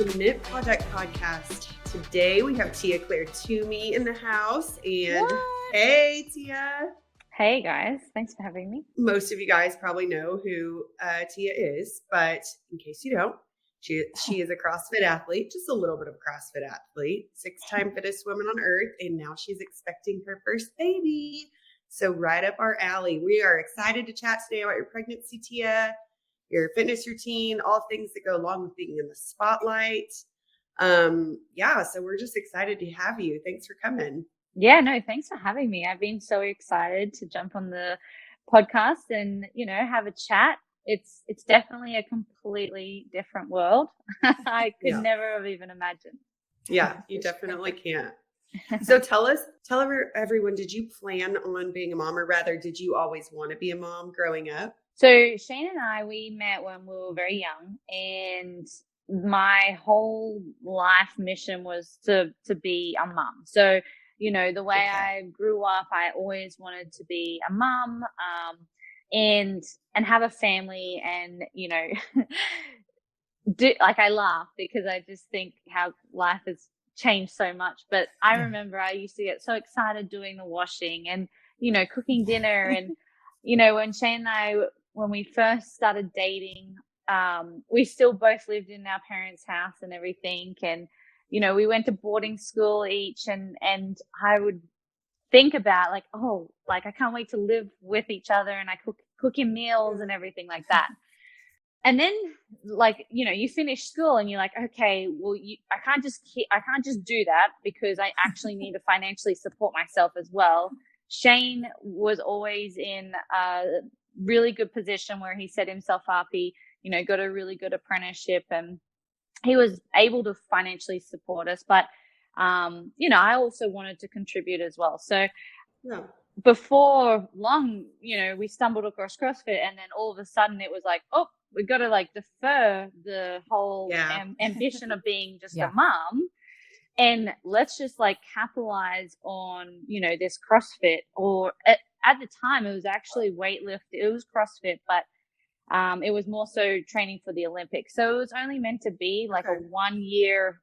to the Knit Project podcast. Today we have Tia Clair Toomey in the house. And hey, Tia. Hey guys, thanks for having me. Most of you guys probably know who Tia is, but in case you don't, she is a CrossFit athlete, just a little bit of a CrossFit athlete, 6-time fittest woman on earth, and now she's expecting her first baby. So right up our alley. We are excited to chat today about your pregnancy, Tia, your fitness routine, all things that go along with being in the spotlight. So we're just excited to have you. Thanks for coming. Yeah, no, thanks for having me. I've been so excited to jump on the podcast and, have a chat. It's definitely a completely different world. I could never have even imagined. Yeah, you definitely can't. So tell everyone, did you plan on being a mom, or rather, did you always want to be a mom growing up? So Shane and I, we met when we were very young, and my whole life mission was to be a mom. So, the way I grew up, I always wanted to be a mom, and have a family, and, I laugh because I just think how life has changed so much. But I remember I used to get so excited doing the washing and, cooking dinner. And, when Shane and I, when we first started dating, we still both lived in our parents' house and everything. And, we went to boarding school each, and I would think about I can't wait to live with each other, and I cook him meals and everything like that. And then, you finish school and you're like, okay, well, I can't just do that, because I actually need to financially support myself as well. Shane was always in a really good position where he set himself up. He, got a really good apprenticeship, and he was able to financially support us. But, I also wanted to contribute as well. So before long, we stumbled across CrossFit, and then all of a sudden it was like, oh, we got to defer the whole ambition of being just a mom, and let's just capitalize on, this CrossFit. Or at the time it was actually weightlift. It was CrossFit, but it was more so training for the Olympics. So it was only meant to be a 1 year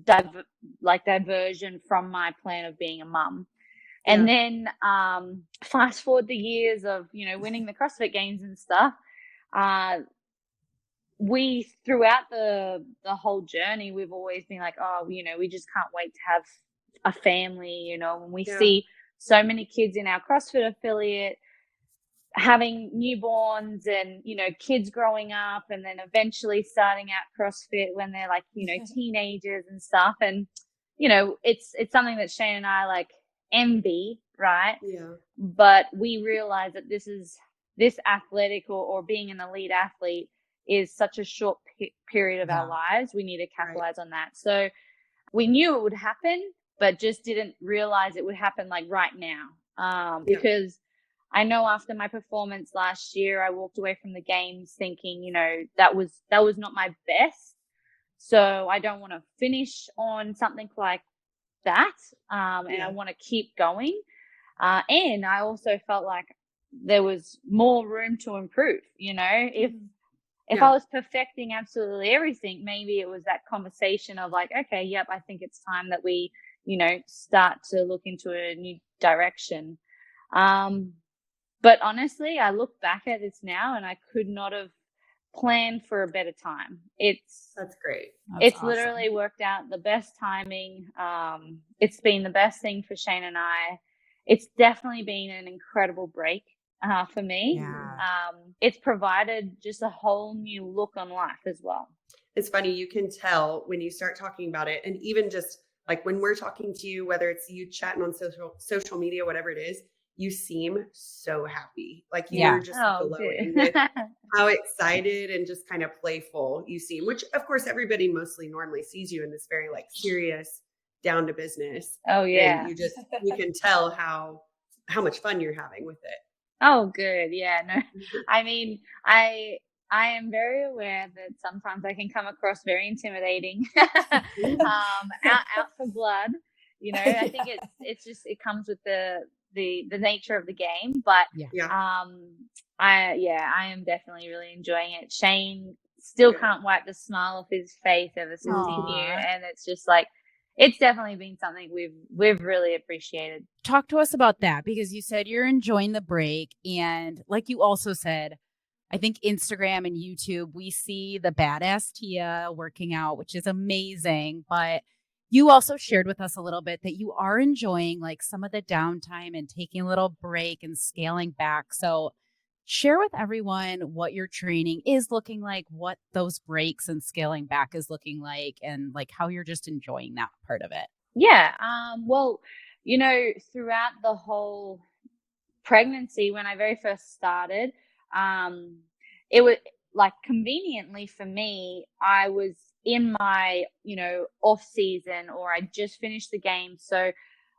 diversion from my plan of being a mum. And then fast forward the years of, winning the CrossFit Games and stuff. We, throughout the whole journey, we've always been like, oh, we just can't wait to have a family, when we see so many kids in our CrossFit affiliate having newborns and, kids growing up, and then eventually starting out CrossFit when they're teenagers and stuff. And, it's something that Shane and I envy, right? Yeah. But we realize that this athletic or being an elite athlete is such a short period of our lives. We need to capitalize on that. So we knew it would happen, but just didn't realize it would happen right now. Because I know after my performance last year, I walked away from the games thinking, that was not my best. So I don't want to finish on something like that. And I want to keep going. And I also felt like there was more room to improve. If I was perfecting absolutely everything, maybe it was that conversation of okay, yep, I think it's time that we, start to look into a new direction. But honestly, I look back at this now and I could not have planned for a better time. That's great. It's awesome. Literally worked out the best timing. It's been the best thing for Shane and I. It's definitely been an incredible break for me. Yeah. It's provided just a whole new look on life as well. It's funny, you can tell when you start talking about it, and even just when we're talking to you, whether it's you chatting on social media, whatever it is, you seem so happy. You're just glowing with how excited and just kind of playful you seem, which of course everybody mostly normally sees you in this very serious, down to business. Oh yeah. And you can tell how much fun you're having with it. Oh, good. Yeah. No, I mean, I am very aware that sometimes I can come across very intimidating, out for blood. I think it comes with the nature of the game. But I am definitely really enjoying it. Shane still can't wipe the smile off his face ever since he knew. And it's just like, it's definitely been something we've really appreciated. Talk to us about that, because you said you're enjoying the break. And like you also said, I think Instagram and YouTube, we see the badass Tia working out, which is amazing. But you also shared with us a little bit that you are enjoying like some of the downtime and taking a little break and scaling back. So share with everyone what your training is looking like, what those breaks and scaling back is looking like, and like how you're just enjoying that part of it. Yeah. Well, you know, throughout the whole pregnancy, when I very first started, it was like conveniently for me, I was in my, you know, off season, or I just finished the game. So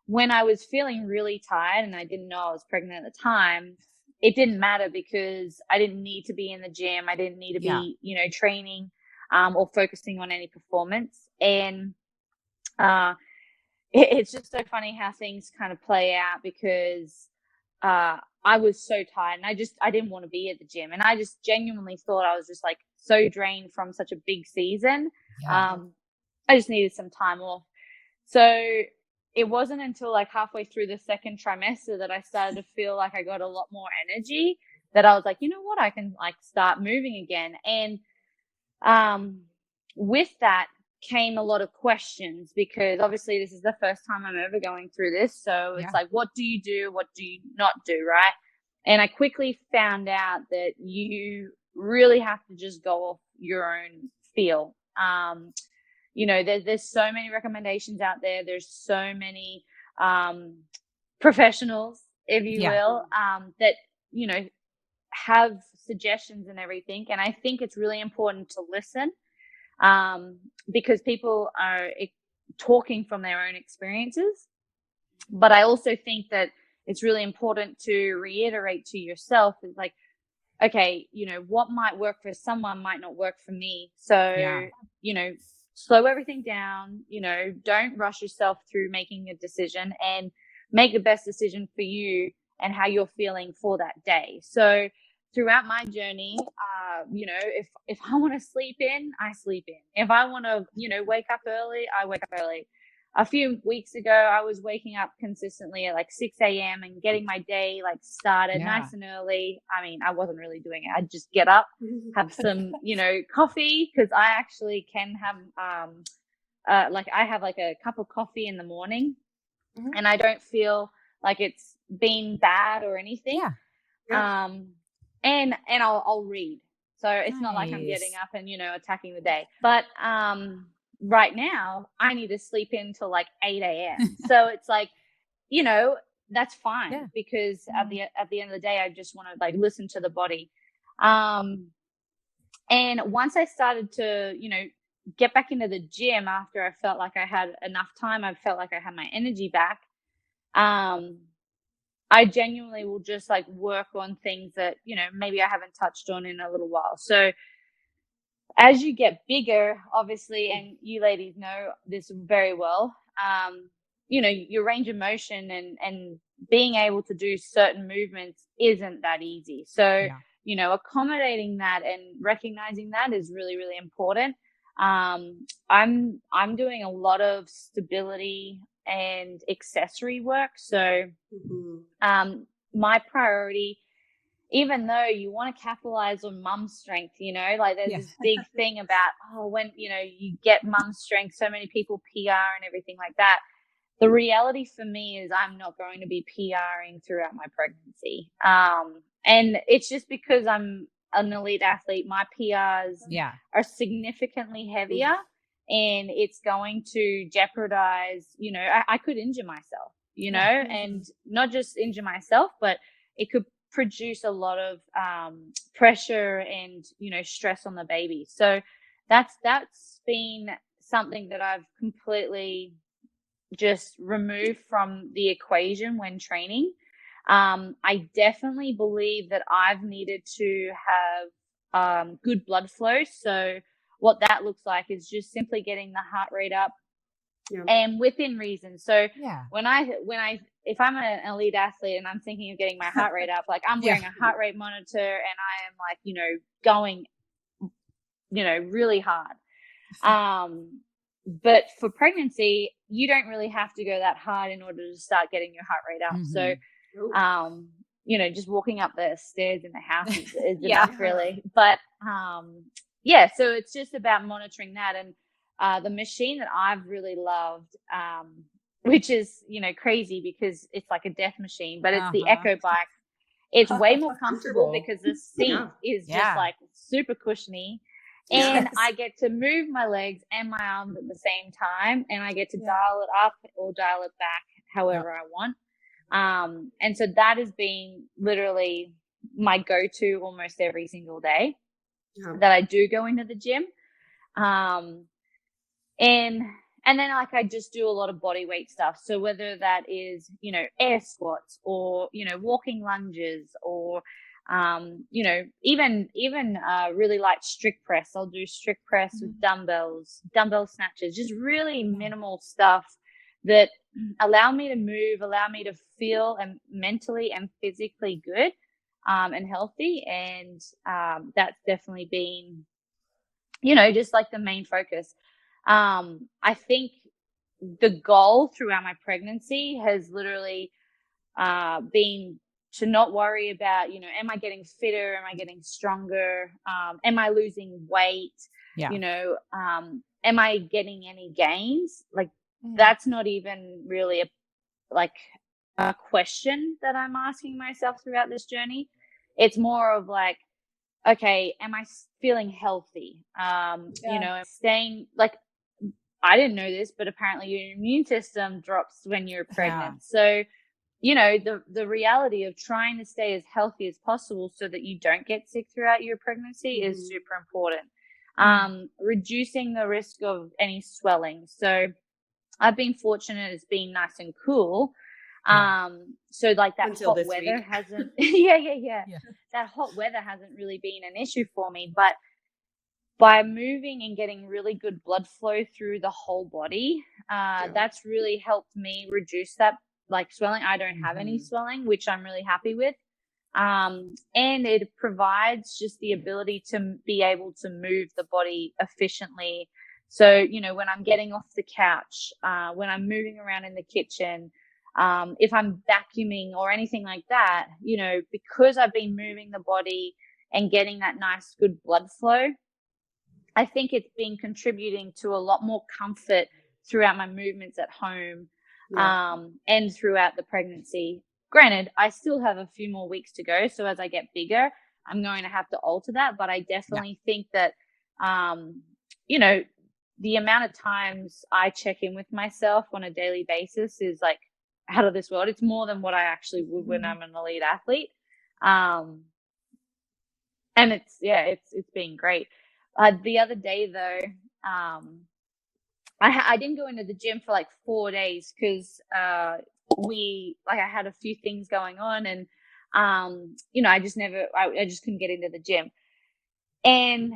when I was feeling really tired and I didn't know I was pregnant at the time, it didn't matter because I didn't need to be in the gym. I didn't need to be, you know, training or focusing on any performance. And it's just so funny how things kind of play out, because I was so tired and I didn't want to be at the gym. And I just genuinely thought I was just like so drained from such a big season. I just needed some time off. So it wasn't until like halfway through the second trimester that I started to feel like I got a lot more energy, that I was like, you know what, I can like start moving again. And with that came a lot of questions, because obviously this is the first time I'm ever going through this. So it's like, what do you do? What do you not do? Right. And I quickly found out that you really have to just go off your own feel. You know, there's so many recommendations out there. There's so many professionals, if you will, that, you know, have suggestions and everything. And I think it's really important to listen, because people are talking from their own experiences. But I also think that it's really important to reiterate to yourself, is like, okay, you know, what might work for someone might not work for me. So, you know, slow everything down, you know, don't rush yourself through making a decision, and make the best decision for you and how you're feeling for that day. So throughout my journey, you know, if I want to sleep in, I sleep in. If I want to, you know, wake up early, I wake up early. A few weeks ago, I was waking up consistently at like 6 a.m. and getting my day like started nice and early. I mean, I wasn't really doing it. I'd just get up, have some, you know, coffee, because I actually can have, like I have like a cup of coffee in the morning, and I don't feel like it's been bad or anything. And I'll read. So it's not like I'm getting up and, you know, attacking the day. But right now I need to sleep in till like 8 a.m. So it's like, you know, that's fine, because at the end of the day, I just want to like listen to the body. And once I started to, you know, get back into the gym after I felt like I had enough time, I felt like I had my energy back. I genuinely will just like work on things that, you know, maybe I haven't touched on in a little while. So as you get bigger, obviously, and you ladies know this very well, you know, your range of motion and being able to do certain movements isn't that easy. So, you know, accommodating that and recognizing that is really, really important. I'm doing a lot of stability and accessory work. So, my priority, even though you want to capitalize on mum strength, you know, like there's this big thing about, when, you know, you get mum strength, so many people PR and everything like that. The reality for me is I'm not going to be PRing throughout my pregnancy. And it's just because I'm an elite athlete, my PRs are significantly heavier, and it's going to jeopardize, you know, I could injure myself, you know, and not just injure myself, but it could produce a lot of pressure and, you know, stress on the baby. So that's been something that I've completely just removed from the equation when training. I definitely believe that I've needed to have good blood flow. So what that looks like is just simply getting the heart rate up and within reason. So if I'm an elite athlete and I'm thinking of getting my heart rate up, like I'm wearing a heart rate monitor and I am like, you know, going really hard. But for pregnancy, you don't really have to go that hard in order to start getting your heart rate up. Mm-hmm. So, just walking up the stairs in the house is Yeah. enough, really. But so it's just about monitoring that. And the machine that I've really loved, which is, crazy because it's like a death machine, but it's the Echo Bike. It's way more comfortable because the seat is just like super cushiony. And I get to move my legs and my arms at the same time, and I get to dial it up or dial it back however I want. And so that has been literally my go-to almost every single day that I do go into the gym. And then like I just do a lot of body weight stuff. So whether that is, air squats or, walking lunges or, even really light strict press. I'll do strict press with dumbbell snatches, just really minimal stuff that allow me to move, allow me to feel and mentally and physically good, and healthy. And, that's definitely been, just like the main focus. I think the goal throughout my pregnancy has literally, been to not worry about, am I getting fitter? Am I getting stronger? Am I losing weight? Am I getting any gains? Like, that's not even really a question that I'm asking myself throughout this journey. It's more of like, okay, am I feeling healthy? Staying like, I didn't know this, but apparently your immune system drops when you're pregnant. So, the reality of trying to stay as healthy as possible so that you don't get sick throughout your pregnancy is super important. Reducing the risk of any swelling. So I've been fortunate it's been nice and cool. So like that Until hot weather week. hasn't, that hot weather hasn't really been an issue for me, but by moving and getting really good blood flow through the whole body, that's really helped me reduce that like swelling. I don't have any swelling, which I'm really happy with. And it provides just the ability to be able to move the body efficiently. So, when I'm getting off the couch, when I'm moving around in the kitchen, if I'm vacuuming or anything like that, because I've been moving the body and getting that nice, good blood flow, I think it's been contributing to a lot more comfort throughout my movements at home, and throughout the pregnancy. Granted, I still have a few more weeks to go. So as I get bigger, I'm going to have to alter that. But I definitely think that, the amount of times I check in with myself on a daily basis is like out of this world. It's more than what I actually would when I'm an elite athlete. And it's been great. The other day though, I didn't go into the gym for like 4 days because I had a few things going on, and I just couldn't get into the gym. And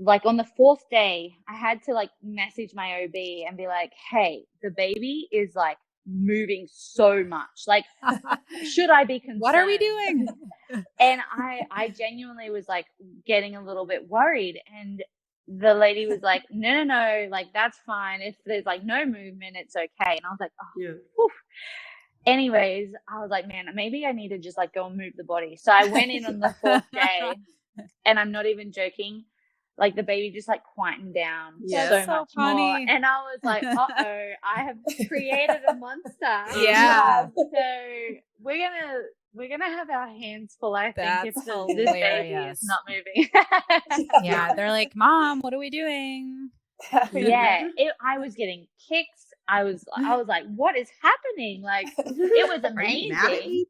like on the 4th day, I had to like message my OB and be like, hey, the baby is like moving so much. Like, should I be concerned? What are we doing? And I genuinely was like getting a little bit worried. And the lady was like, no, like that's fine. If there's like no movement, it's okay. And I was like, oh, anyways, I was like, man, maybe I need to just like go and move the body. So I went in on the 4th day, and I'm not even joking. Like the baby just like quietened down so much more. And I was like, uh-oh, I have created a monster. Yeah. So we're gonna have our hands full, I think, That's if this hilarious. baby is not moving. Yeah, they're like, Mom, what are we doing? I was getting kicks. I was like, what is happening? Like, it was amazing.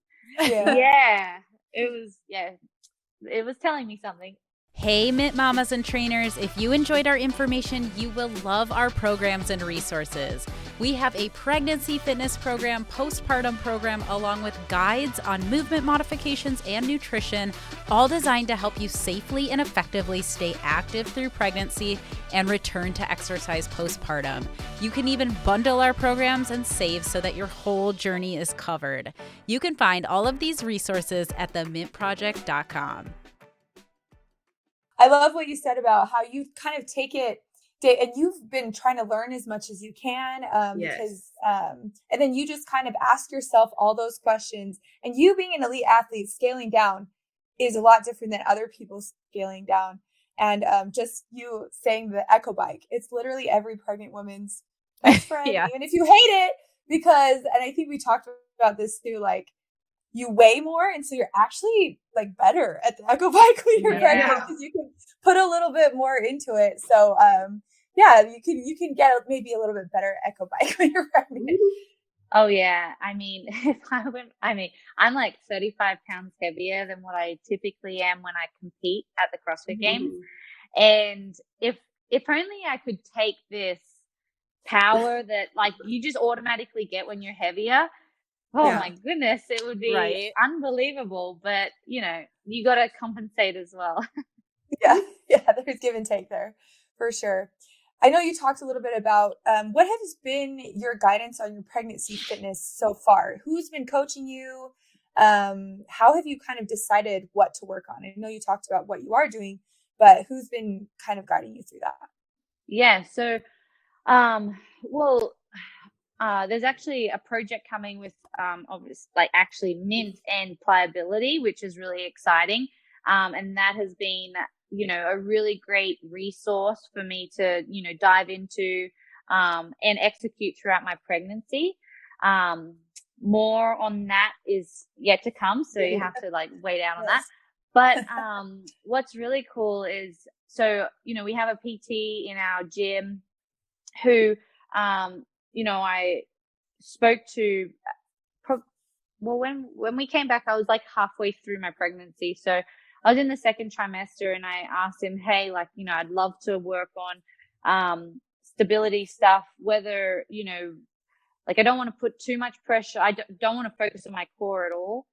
It was telling me something. Hey, Mint Mamas and trainers, if you enjoyed our information, you will love our programs and resources. We have a pregnancy fitness program, postpartum program, along with guides on movement modifications and nutrition, all designed to help you safely and effectively stay active through pregnancy and return to exercise postpartum. You can even bundle our programs and save so that your whole journey is covered. You can find all of these resources at themintproject.com. I love what you said about how you kind of take it, and you've been trying to learn as much as you can, because, and then you just kind of ask yourself all those questions. And you being an elite athlete, scaling down is a lot different than other people scaling down. And just you saying the echo bike, it's literally every pregnant woman's best friend, even if you hate it, because, and I think we talked about this too, like, you weigh more, and so you're actually like better at the echo bike when you're pregnant, because you can put a little bit more into it. So you can get maybe a little bit better echo bike when you're pregnant. Oh yeah, I mean, I'm like 35 pounds heavier than what I typically am when I compete at the CrossFit Games, and if only I could take this power that like you just automatically get when you're heavier. Oh my goodness, it would be unbelievable. But, you know, you got to compensate as well. Yeah, there's give and take there for sure. I know you talked a little bit about what has been your guidance on your pregnancy fitness so far? Who's been coaching you? How have you kind of decided what to work on? I know you talked about what you are doing, but who's been kind of guiding you through that? Yeah, so, there's actually a project coming with like actually Mint and Pliability, which is really exciting. And that has been, you know, a really great resource for me to, you know, dive into and execute throughout my pregnancy. More on that is yet to come, so you have to like wait out on that. But what's really cool is, so, you know, we have a PT in our gym who, you know, I spoke to, when we came back, I was like halfway through my pregnancy. So I was in the second trimester, and I asked him, hey, like, you know, I'd love to work on stability stuff, whether, you know, like I don't want to put too much pressure. I don't want to focus on my core at all.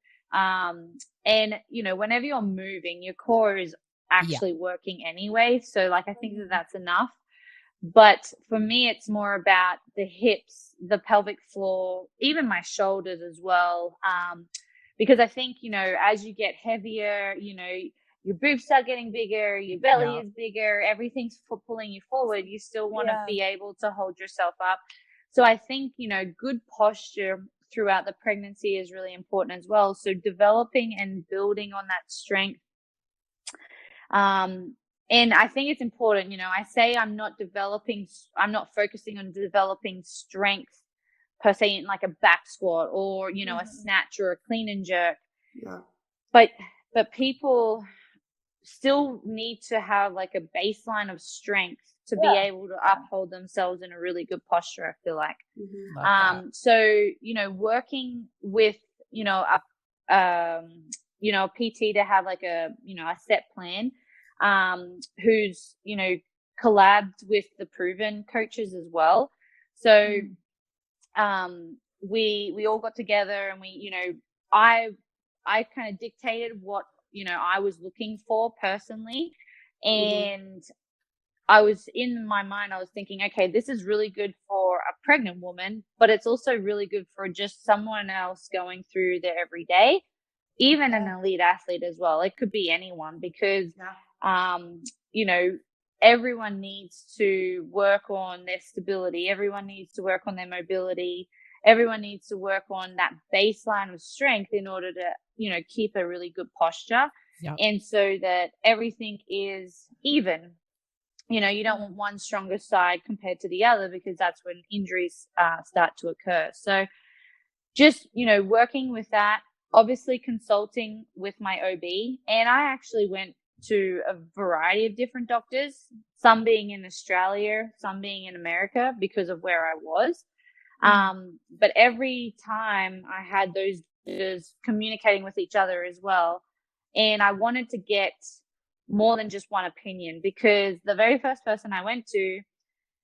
And, you know, whenever you're moving, your core is actually working anyway. So like, I think that that's enough. But for me, it's more about the hips, the pelvic floor, even my shoulders as well. Because I think, you know, as you get heavier, you know, your boobs start getting bigger, your belly is bigger, everything's pulling you forward. You still want to be able to hold yourself up. So I think, you know, good posture throughout the pregnancy is really important as well. So developing and building on that strength. And I think it's important, you know, I say I'm not focusing on developing strength per se in like a back squat or, you know, a snatch or a clean and jerk. Yeah. But people still need to have like a baseline of strength to be able to uphold themselves in a really good posture, I feel like. So, you know, working with, you know, a PT to have like a, you know, a set plan, who's, you know, collabed with the proven coaches as well. So, we all got together, and we, you know, I kind of dictated what, you know, I was looking for personally. And I was, in my mind, I was thinking, okay, this is really good for a pregnant woman, but it's also really good for just someone else going through their everyday, even an elite athlete as well. It could be anyone, because, you know, everyone needs to work on their stability. Everyone needs to work on their mobility. Everyone needs to work on that baseline of strength in order to, you know, keep a really good posture. And so that everything is even. You know, you don't want one stronger side compared to the other, because that's when injuries start to occur. So just, you know, working with that, obviously consulting with my OB. And I actually went to a variety of different doctors, some being in Australia, some being in America, because of where I was. But every time I had those doctors communicating with each other as well. And I wanted to get more than just one opinion, because the very first person I went to,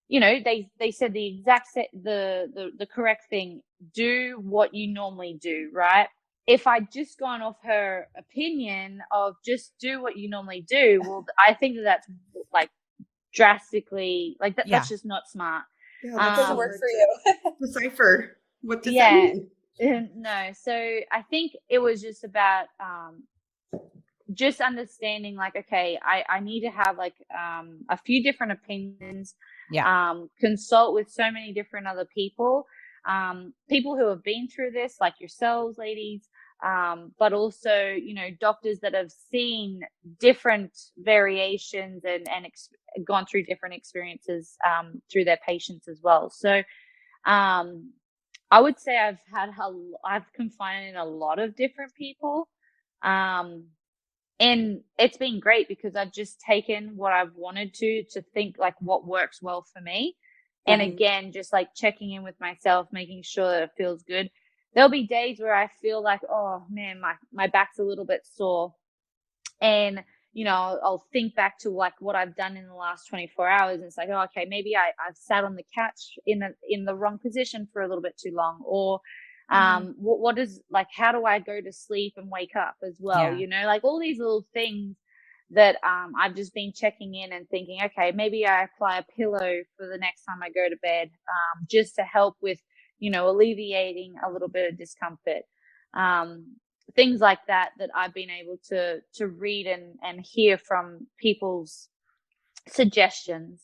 you know, they said the exact the correct thing: do what you normally do, right? If I'd just gone off her opinion of just do what you normally do, well, I think that's like drastically, like that's just not smart. Yeah, that doesn't work for you. Decipher. What does that mean? No. So I think it was just about, just understanding like, okay, I need to have like a few different opinions, consult with so many different other people, people who have been through this, like yourselves, ladies, but also, you know, doctors that have seen different variations and gone through different experiences through their patients as well. So I would say I've confided in a lot of different people. And it's been great because I've just taken what I've wanted to think like what works well for me. And again, just like checking in with myself, making sure that it feels good. There'll be days where I feel like, oh man, my back's a little bit sore. And, you know, I'll think back to like what I've done in the last 24 hours. And it's like, oh, okay, maybe I've sat on the couch in the wrong position for a little bit too long. Or what is like, how do I go to sleep and wake up as well? You know, like all these little things that I've just been checking in and thinking, okay, maybe I apply a pillow for the next time I go to bed, just to help with, you know, alleviating a little bit of discomfort. Things like that I've been able to read and hear from people's suggestions.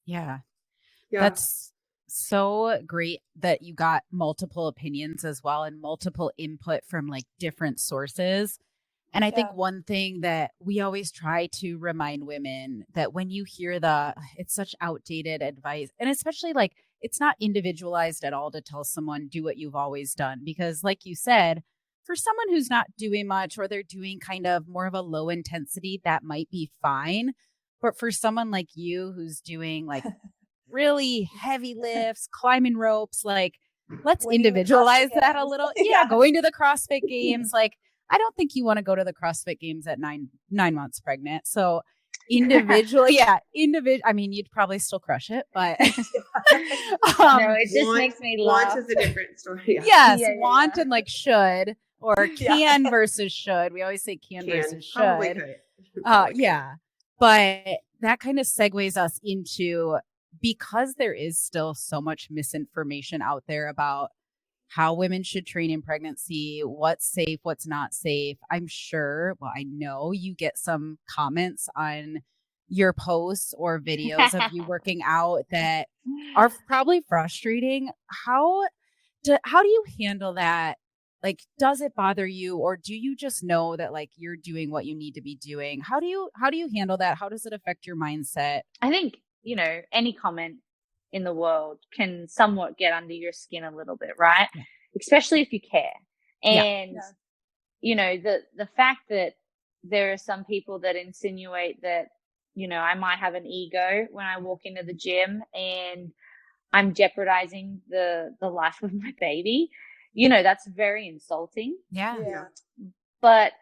Yeah. That's so great that you got multiple opinions as well and multiple input from like different sources. And I think one thing that we always try to remind women that when you hear it's such outdated advice, and especially like it's not individualized at all to tell someone do what you've always done, because like you said, for someone who's not doing much or they're doing kind of more of a low intensity, that might be fine. But for someone like you who's doing like really heavy lifts, climbing ropes, like let's individualize that a little. Going to the CrossFit Games. Like I don't think you want to go to the CrossFit Games at 9 months pregnant. So individually, I mean, you'd probably still crush it, but no, it just makes me laugh. Want is a different story. Want and like should. Or can versus should. We always say can versus should. Probably could. But that kind of segues us into, because there is still so much misinformation out there about how women should train in pregnancy, what's safe, what's not safe. I'm sure, well, I know you get some comments on your posts or videos of you working out that are probably frustrating. How do you handle that? Like, does it bother you, or do you just know that like you're doing what you need to be doing? How do you handle that? How does it affect your mindset? I think, you know, any comment in the world can somewhat get under your skin a little bit, right? Yeah. Especially if you care. And, you know, the fact that there are some people that insinuate that, you know, I might have an ego when I walk into the gym and I'm jeopardizing the life of my baby. You know, that's very insulting. Yeah. But,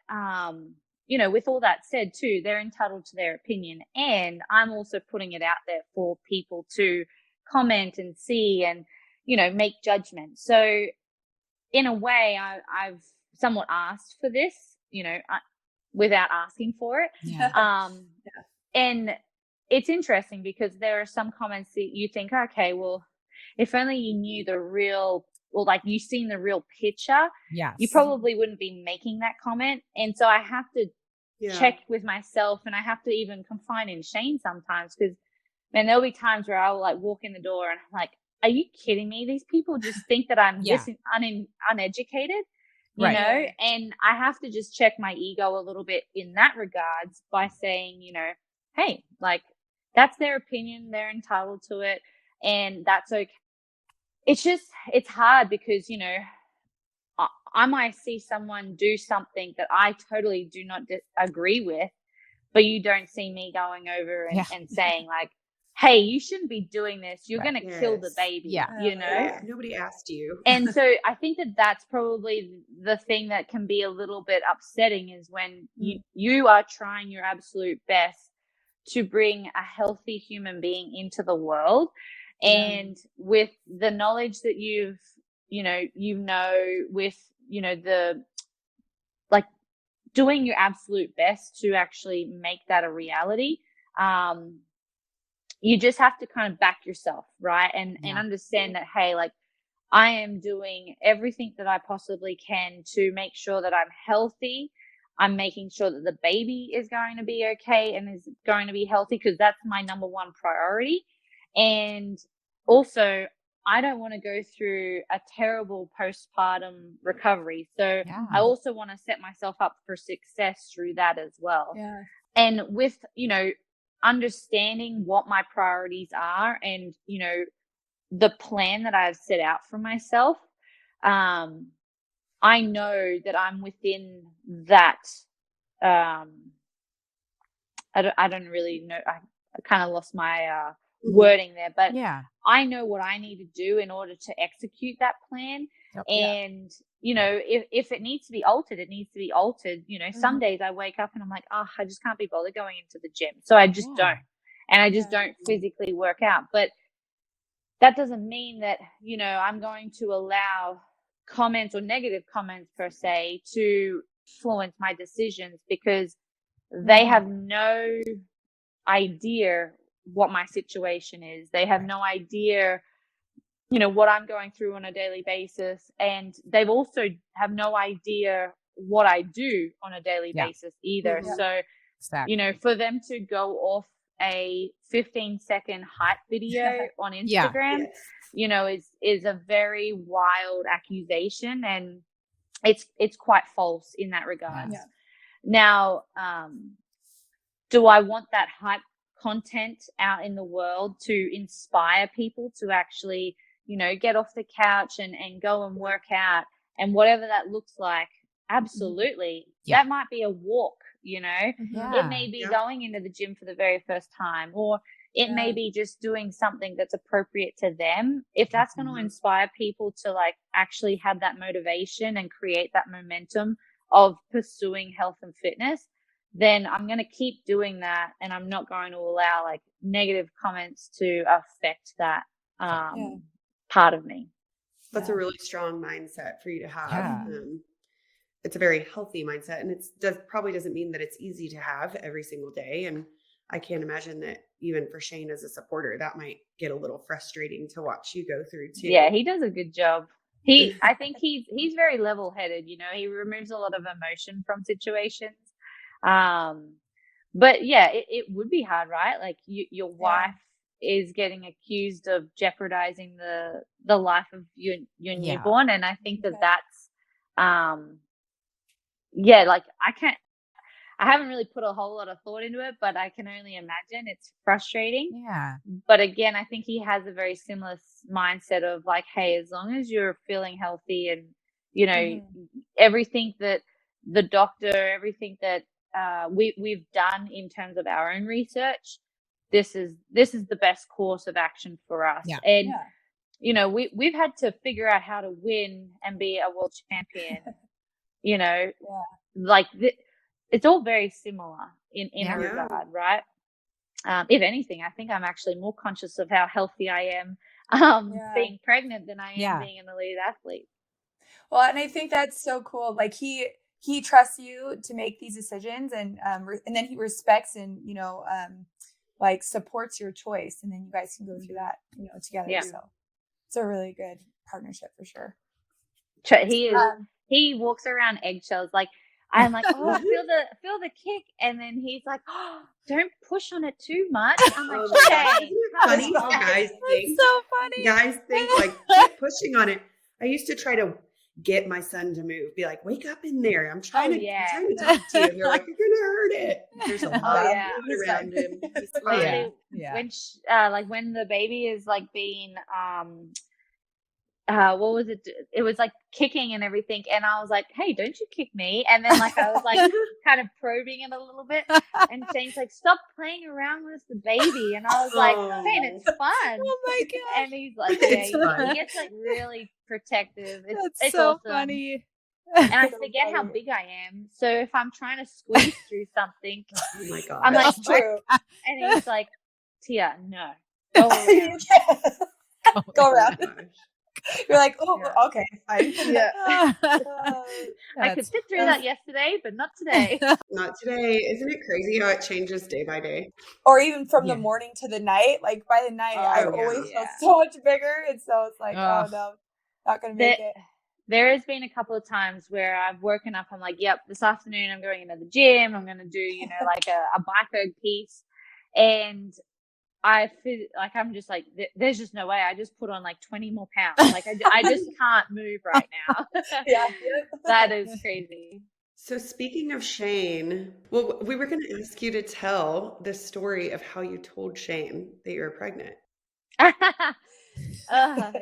you know, with all that said too, they're entitled to their opinion. And I'm also putting it out there for people to comment and see and, you know, make judgments. So in a way, I've somewhat asked for this, you know, without asking for it. And it's interesting because there are some comments that you think, okay, well, if only you knew the real, or like you've seen the real picture, you probably wouldn't be making that comment. And so I have to check with myself, and I have to even confide in Shane sometimes, because man, there'll be times where I'll like walk in the door and I'm like, are you kidding me? These people just think that I'm uneducated, you know? And I have to just check my ego a little bit in that regards by saying, you know, hey, like that's their opinion. They're entitled to it. And that's okay. It's hard because, you know, I might see someone do something that I totally do not agree with, but you don't see me going over and saying like, hey, you shouldn't be doing this. You're going to kill the baby, you know? Nobody asked you. And so I think that that's probably the thing that can be a little bit upsetting is when you are trying your absolute best to bring a healthy human being into the world. And with the knowledge that with, you know, the like doing your absolute best to actually make that a reality, you just have to kind of back yourself, right? And understand that, hey, like I am doing everything that I possibly can to make sure that I'm healthy, I'm making sure that the baby is going to be okay and is going to be healthy, because that's my number one priority. And also, I don't want to go through a terrible postpartum recovery. So I also want to set myself up for success through that as well. Yeah. And with, understanding what my priorities are and, the plan that I've set out for myself, I know that I'm within that. I don't really know. I kind of lost my wording there, but I know what I need to do in order to execute that plan. And, if it needs to be altered, it needs to be altered. Some days I wake up and I'm like, oh, I just can't be bothered going into the gym. So I just don't. And I just don't physically work out. But that doesn't mean that, I'm going to allow comments or negative comments per se to influence my decisions, because they have no idea what my situation is. They have no idea, what I'm going through on a daily basis. And they've also have no idea what I do on a daily basis either. So, for them to go off a 15-second hype video on Instagram, is a very wild accusation, and it's quite false in that regard. Now, do I want that hype content out in the world to inspire people to actually, get off the couch and go and work out, and whatever that looks like? Absolutely. That might be a walk, it may be going into the gym for the very first time, or it may be just doing something that's appropriate to them. If that's going to inspire people to like actually have that motivation and create that momentum of pursuing health and fitness, then I'm going to keep doing that. And I'm not going to allow like negative comments to affect that part of me. That's a really strong mindset for you to have. It's a very healthy mindset, and probably doesn't mean that it's easy to have every single day. And I can't imagine that even for Shane as a supporter, that might get a little frustrating to watch you go through too. Yeah, he does a good job. I think he's very level-headed. He removes a lot of emotion from situations. But yeah, it would be hard, right? Like your wife is getting accused of jeopardizing the life of your newborn, and I think that's like I haven't really put a whole lot of thought into it, but I can only imagine it's frustrating. But again, I think he has a very similar mindset of like, hey, as long as you're feeling healthy and everything that the doctor, everything that we've done in terms of our own research, this is the best course of action for us. And we've had to figure out how to win and be a world champion. Like it's all very similar in a regard, right? If anything, I think I'm actually more conscious of how healthy I am being pregnant than I am being an elite athlete. Well, and I think that's so cool. Like he trusts you to make these decisions, and then he respects and like supports your choice, and then you guys can go through that together. So it's a really good partnership for sure. He walks around eggshells. Like I'm like, oh, feel the kick, and then he's like, oh, don't push on it too much. I'm like, okay. Funny guys think. So funny. Guys think like keep pushing on it. I used to try to get my son to move, be like, wake up in there. I'm trying to talk to you. And they're like, you're gonna hurt it. There's a lot of food around him. He's fine. When when the baby is like being what was it? It was like kicking and everything, and I was like, "Hey, don't you kick me?" And then like I was like kind of probing it a little bit, and Shane's like, "Stop playing around with the baby," and I was like, "Shane, it's fun." Oh my god! And he's like, "Yeah," he gets like really protective. It's so awesome. funny. And I forget how big I am, so if I'm trying to squeeze through something, oh my god, I'm like, true. And he's like, "Tia, no, go around." Go around. You're like, okay, fine. I could sit through that yesterday, but not today. Not today. Isn't it crazy how it changes day by day? Or even from the morning to the night. Like by the night, I always feel so much bigger, and so it's like, oh no, not gonna make it. there has been a couple of times where I've woken up, I'm like, yep, this afternoon I'm going into the gym. I'm going to do, you know, like a bike erg piece. And I feel like I'm just like, there's just no way. I just put on like 20 more pounds. Like I just can't move right now. Yeah. That is crazy. So speaking of Shane, well, we were going to ask you to tell the story of how you told Shane that you were pregnant.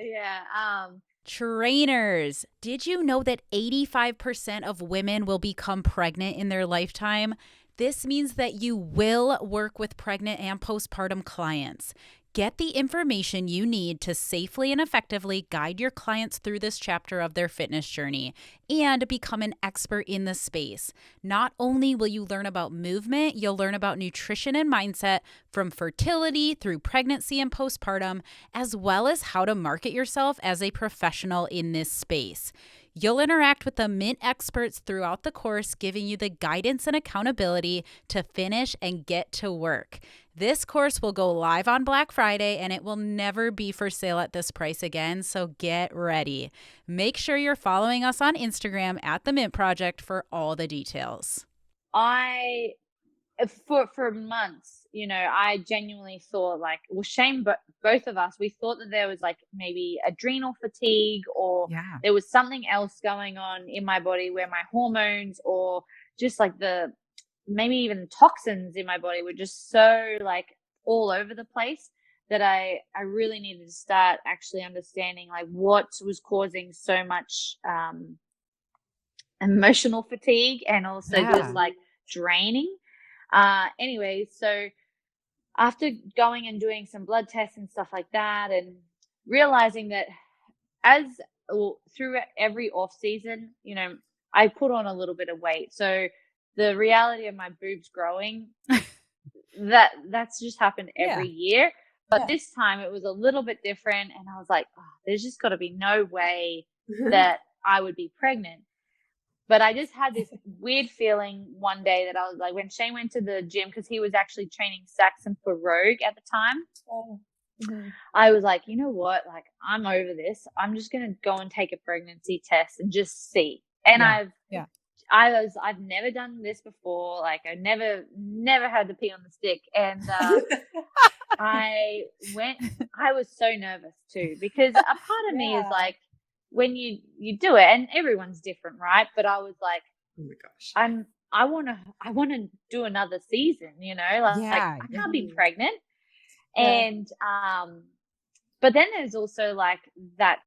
Yeah. Trainers, did you know that 85% of women will become pregnant in their lifetime? This means that you will work with pregnant and postpartum clients. Get the information you need to safely and effectively guide your clients through this chapter of their fitness journey and become an expert in the space. Not only will you learn about movement, you'll learn about nutrition and mindset from fertility through pregnancy and postpartum, as well as how to market yourself as a professional in this space. You'll interact with the Mint experts throughout the course, giving you the guidance and accountability to finish and get to work. This course will go live on Black Friday, and it will never be for sale at this price again, so get ready. Make sure you're following us on Instagram at The Mint Project for all the details. For months, you know, I genuinely thought like, well, Shane, but both of us, we thought that there was like maybe adrenal fatigue or there was something else going on in my body where my hormones or just like maybe even toxins in my body were just so like all over the place that I really needed to start actually understanding like what was causing so much emotional fatigue and also just like draining. Anyway, so after going and doing some blood tests and stuff like that and realizing that through every off season, you know, I put on a little bit of weight. So the reality of my boobs growing, that's just happened every year. But this time it was a little bit different. And I was like, oh, there's just got to be no way that I would be pregnant. But I just had this weird feeling one day that I was like, when Shane went to the gym, because he was actually training Saxon for Rogue at the time. I was like, you know what? Like, I'm over this. I'm just going to go and take a pregnancy test and just see. And I've never done this before. Like, I never had to pee on the stick. And I was so nervous too, because a part of me is like, when you do it, and everyone's different, right? But I was like, oh my gosh, I want to do another season, you know, like I can't be pregnant. And, but then there's also like that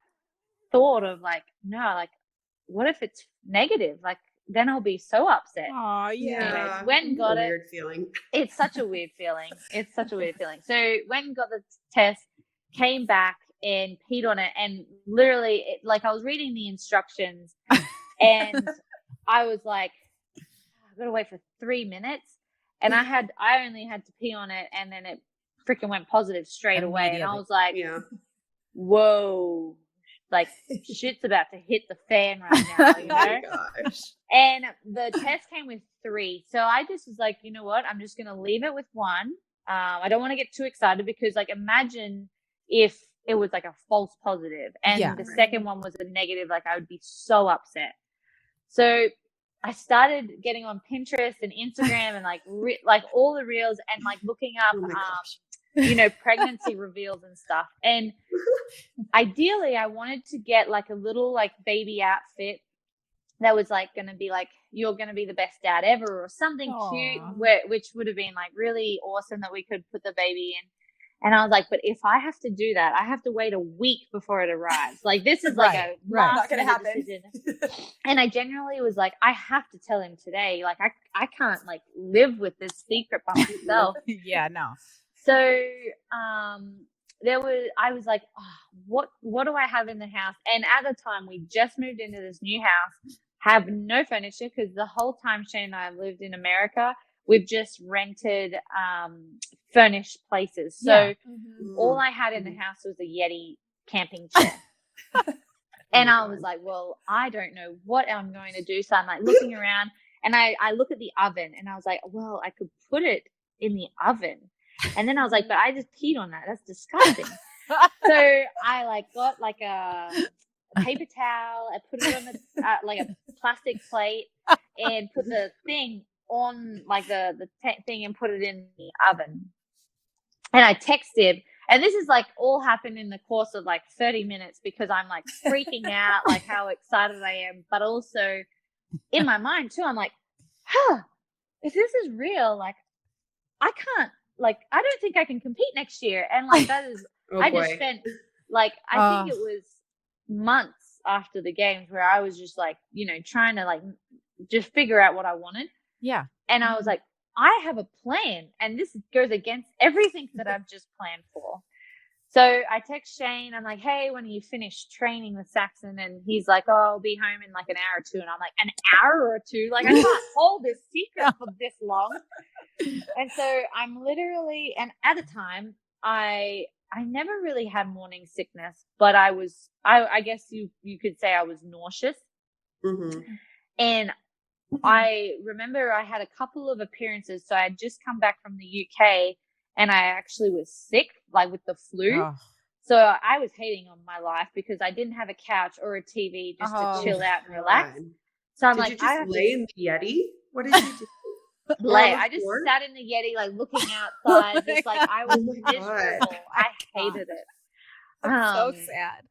thought of like, no, like, what if it's negative? Like, then I'll be so upset. Oh, yeah. Anyways, Wen got it. Weird feeling. It's such a weird feeling. So Wen got the test, came back and peed on it, and literally like I was reading the instructions and I was like, I've got to wait for 3 minutes, and I only had to pee on it, and then it freaking went positive straight away, and I was like, whoa, like shit's about to hit the fan right now, you know. Oh my gosh. And the test came with 3, so I just was like, you know what, I'm just gonna leave it with 1. I don't want to get too excited, because like, imagine if it was like a false positive and the second one was a negative, like I would be so upset. So I started getting on Pinterest and Instagram and like like all the reels and like looking up, you know, pregnancy reveals and stuff. And ideally I wanted to get like a little like baby outfit that was like going to be like, you're going to be the best dad ever, or something cute, which would have been like really awesome that we could put the baby in. And I was like, but if I have to do that, I have to wait a week before it arrives. Like, this is like a not going to happen. Decision. And I genuinely was like, I have to tell him today. Like, I can't like live with this secret by myself. No. So, I was like, oh, what do I have in the house? And at the time, we just moved into this new house, have no furniture, because the whole time Shane and I have lived in America, we've just rented furnished places. So all I had in the house was a Yeti camping chair. And I was like, well, I don't know what I'm going to do. So I'm like looking around, and I look at the oven, and I was like, well, I could put it in the oven. And then I was like, but I just peed on that. That's disgusting. So I like got like a paper towel. I put it on the like a plastic plate and put the thing on like the thing and put it in the oven. And I texted, and this is like all happened in the course of like 30 minutes because I'm like freaking out, like how excited I am. But also in my mind too, I'm like, if this is real, like I can't, like, I don't think I can compete next year. And like, that is, just spent like, I think it was months after the games where I was just like, you know, trying to like just figure out what I wanted. Yeah. And I was like, I have a plan, and this goes against everything that I've just planned for. So I text Shane. I'm like, hey, when are you finished training with Saxon? And he's like, oh, I'll be home in like an hour or two. And I'm like, an hour or two? Like, I can't hold this secret for this long. And so I'm literally, and at the time, I never really had morning sickness, but I guess you could say I was nauseous. Mm-hmm. And I remember I had a couple of appearances. So I had just come back from the UK and I actually was sick, like with the flu. Oh. So I was hating on my life because I didn't have a couch or a TV just to chill out and relax. So I'm did like, you just lay in the Yeti? What did you do? I just sat in the Yeti, like looking outside, just like I was miserable. I hated it. So sad.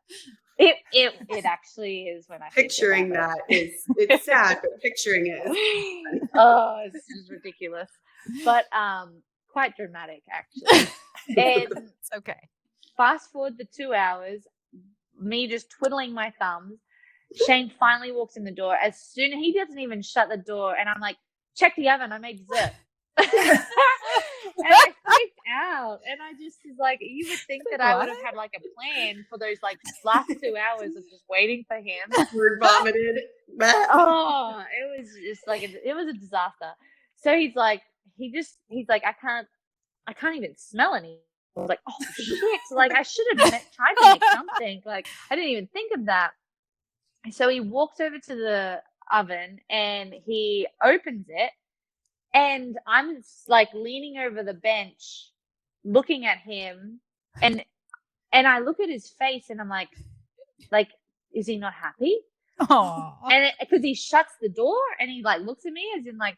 It actually is when I picturing that it's sad, but picturing it is oh, it's just ridiculous, but quite dramatic actually. And it's okay. Fast forward the 2 hours, me just twiddling my thumbs. Shane finally walks in the door. As soon as he doesn't even shut the door, and I'm like, check the oven, I made dessert. And I freaked out, and I just was like, you would think that I would have had like a plan for those like last 2 hours of just waiting for him. Word vomited. Oh, it was just like it was a disaster. So he's like, I can't even smell any. I was like, oh shit! Like I should have tried to make something. Like I didn't even think of that. So he walks over to the oven and he opens it. And I'm like leaning over the bench, looking at him, and I look at his face, and I'm like, is he not happy? Oh, and because he shuts the door, and he like looks at me as in like,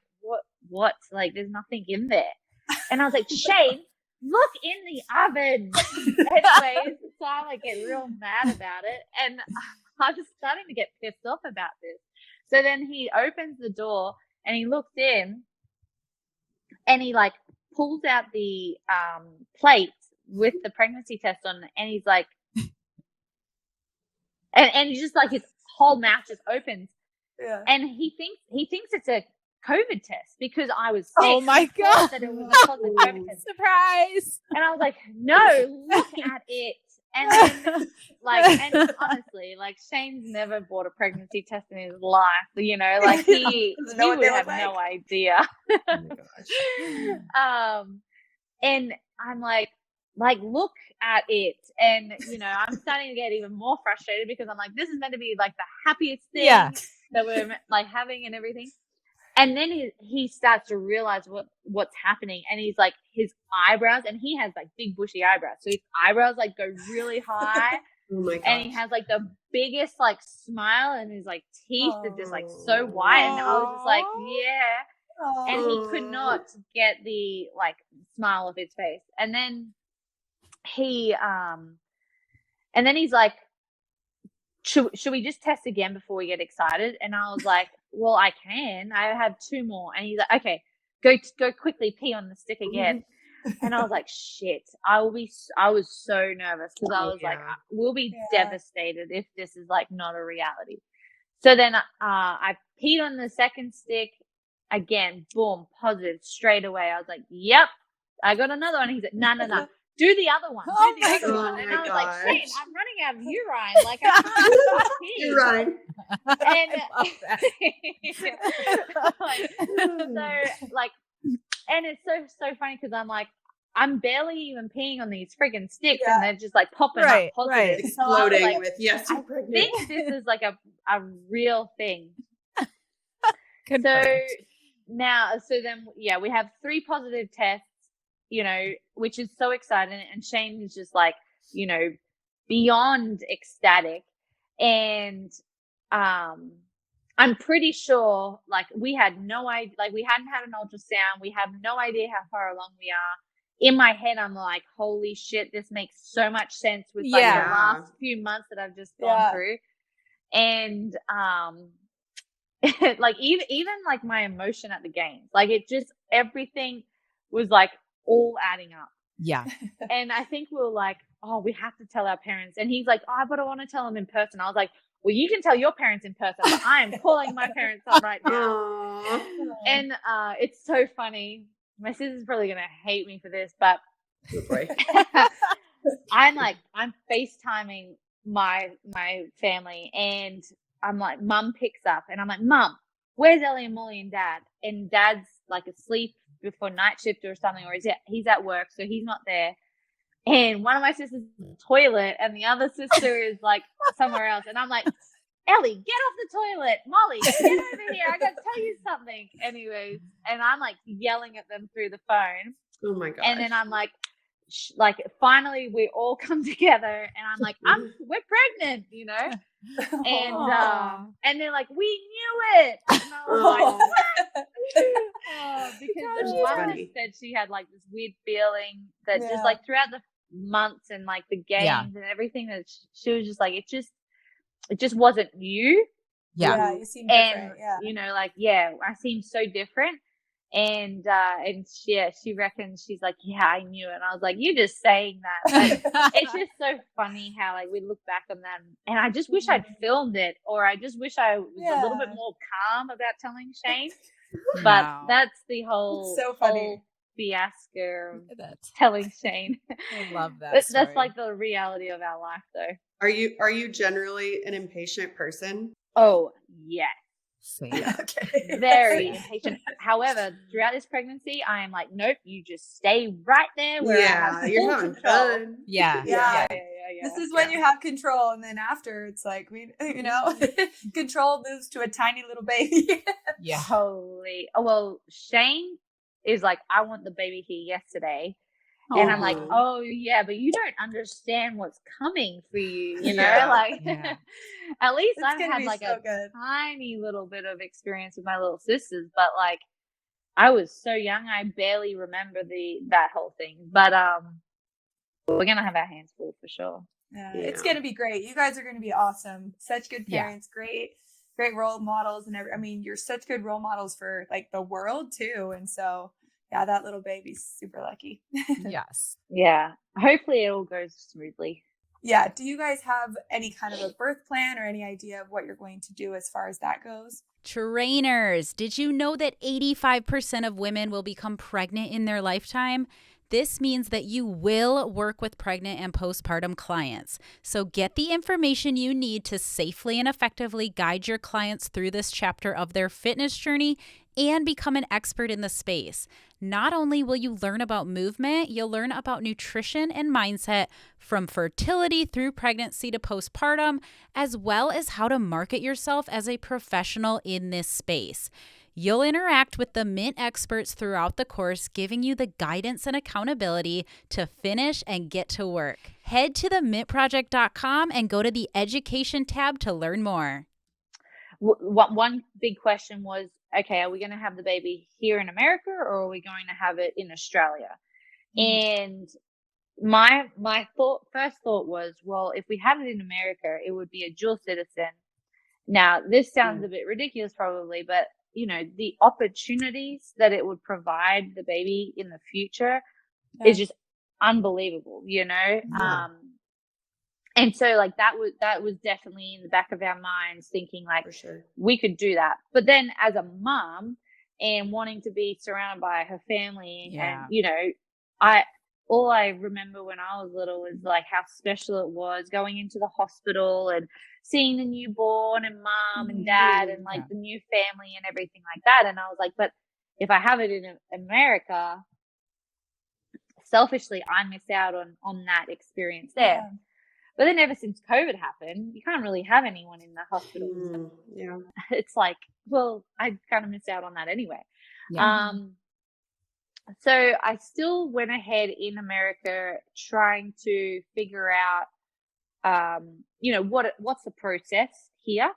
what? Like, there's nothing in there. And I was like, Shane, look in the oven. Anyways, so I like get real mad about it, and I was starting to get pissed off about this. So then he opens the door, and he looks in. And he like pulls out the plate with the pregnancy test on it, and he's like, and he's just like his whole mouth just opens, and he thinks it's a COVID test because I was sick. Oh my god! That it was a positive COVID test. Surprise! And I was like, no, look at it. And then, like, and honestly, like Shane's never bought a pregnancy test in his life. You know, like he would have no idea. Oh my gosh. And I'm like, look at it. And, you know, I'm starting to get even more frustrated because I'm like, this is meant to be like the happiest thing that we're like having and everything. And then he starts to realize what's happening. And he's like, his eyebrows, and he has like big bushy eyebrows. So his eyebrows like go really high. Oh my gosh. And he has like the biggest like smile, and his like teeth are just like so white. And I was just like, yeah. And he could not get the like smile off his face. And then he's like, should we just test again before we get excited? And I was like, well, I can. I have 2 more. And he's like, okay, go quickly pee on the stick again. And I was like, shit. I was so nervous because I was like, we'll be devastated if this is like not a reality. So then I peed on the second stick again. Boom, positive straight away. I was like, yep, I got another one. He's like, no. Do the other one. Do the other one. And I was like, Shane, I'm running out of urine. Like, I can't pee. Urine. And it's so funny because I'm like, I'm barely even peeing on these friggin' sticks, and they're just like popping up positive. Exploding like, with yes, you're I pregnant. think this is like a real thing. Confirmed. So then we have 3 positive tests, you know, which is so exciting. And Shane is just like, you know, beyond ecstatic. And I'm pretty sure, like, we had no idea, like, we hadn't had an ultrasound. We have no idea how far along we are. In my head, I'm like, holy shit, this makes so much sense with like the last few months that I've just gone through. And like even like my emotion at the games, like it just, everything was like all adding up. Yeah. And I think we were like, oh, we have to tell our parents. And he's like, oh, but I want to tell them in person. I was like, well, you can tell your parents in person, but I am calling my parents up right now. And it's so funny. My sister's probably going to hate me for this, but I'm FaceTiming my family, and I'm like, Mum picks up, and I'm like, Mum, where's Ellie and Molly and Dad? And Dad's like asleep before night shift or something, or he's at work, so he's not there. And one of my sisters is in the toilet, and the other sister is like somewhere else. And I'm like, Ellie, get off the toilet. Molly, get over here. I got to tell you something. Anyways, and I'm like yelling at them through the phone. Oh my gosh. And then I'm like finally we all come together, and I'm like, we're pregnant, you know? And they're like, we knew it. And I was like, because the mom said she had like this weird feeling that just like throughout the months and like the games and everything, that she was just like, it just wasn't you. You seem different. You know, like, I seem so different. And she reckons, she's like, I knew it. And I was like, you're just saying that. Like, it's just so funny how like we look back on that, and I just wish I'd filmed it, or I just wish I was a little bit more calm about telling Shane. But that's the whole whole fiasco of telling Shane. I love that. That's like the reality of our life, though. Are you generally an impatient person? Oh, yes. Okay. Very impatient. However, throughout this pregnancy, I am like, nope, you just stay right there where I have you're having fun. Yeah. This is when you have control, and then after it's like, control moves to a tiny little baby. Holy. Oh, well, Shane is like, I want the baby here yesterday. And I'm like, oh yeah, but you don't understand what's coming for you, you know? At least I've had like tiny little bit of experience with my little sisters, but like I was so young, I barely remember that whole thing. But we're gonna have our hands full for sure. It's gonna be great. You guys are gonna be awesome. Such good parents, great role models, and I mean, you're such good role models for like the world too, and so. Yeah, that little baby's super lucky. Yes. Yeah. Hopefully it all goes smoothly. Yeah. Do you guys have any kind of a birth plan or any idea of what you're going to do as far as that goes? Trainers, did you know that 85% of women will become pregnant in their lifetime? This means that you will work with pregnant and postpartum clients. So get the information you need to safely and effectively guide your clients through this chapter of their fitness journey and become an expert in the space. Not only will you learn about movement, you'll learn about nutrition and mindset from fertility through pregnancy to postpartum, as well as how to market yourself as a professional in this space. You'll interact with the Mint experts throughout the course, giving you the guidance and accountability to finish and get to work. Head to themintproject.com and go to the education tab to learn more. One big question was, okay, are we going to have the baby here in America, or are we going to have it in Australia? And my first thought was, well, if we had it in America, it would be a dual citizen. Now, this sounds a bit ridiculous probably, but you know, the opportunities that it would provide the baby in the future is just unbelievable, you know? And so like that was definitely in the back of our minds, thinking like, we could do that. But then as a mom and wanting to be surrounded by her family and, you know, all I remember when I was little was like how special it was going into the hospital and seeing the newborn and mom and dad and like the new family and everything like that. And I was like, but if I have it in America, selfishly, I miss out on that experience there. Yeah. But then ever since COVID happened, you can't really have anyone in the hospital. It's like, well, I kind of missed out on that anyway. So I still went ahead in America trying to figure out what's the process here?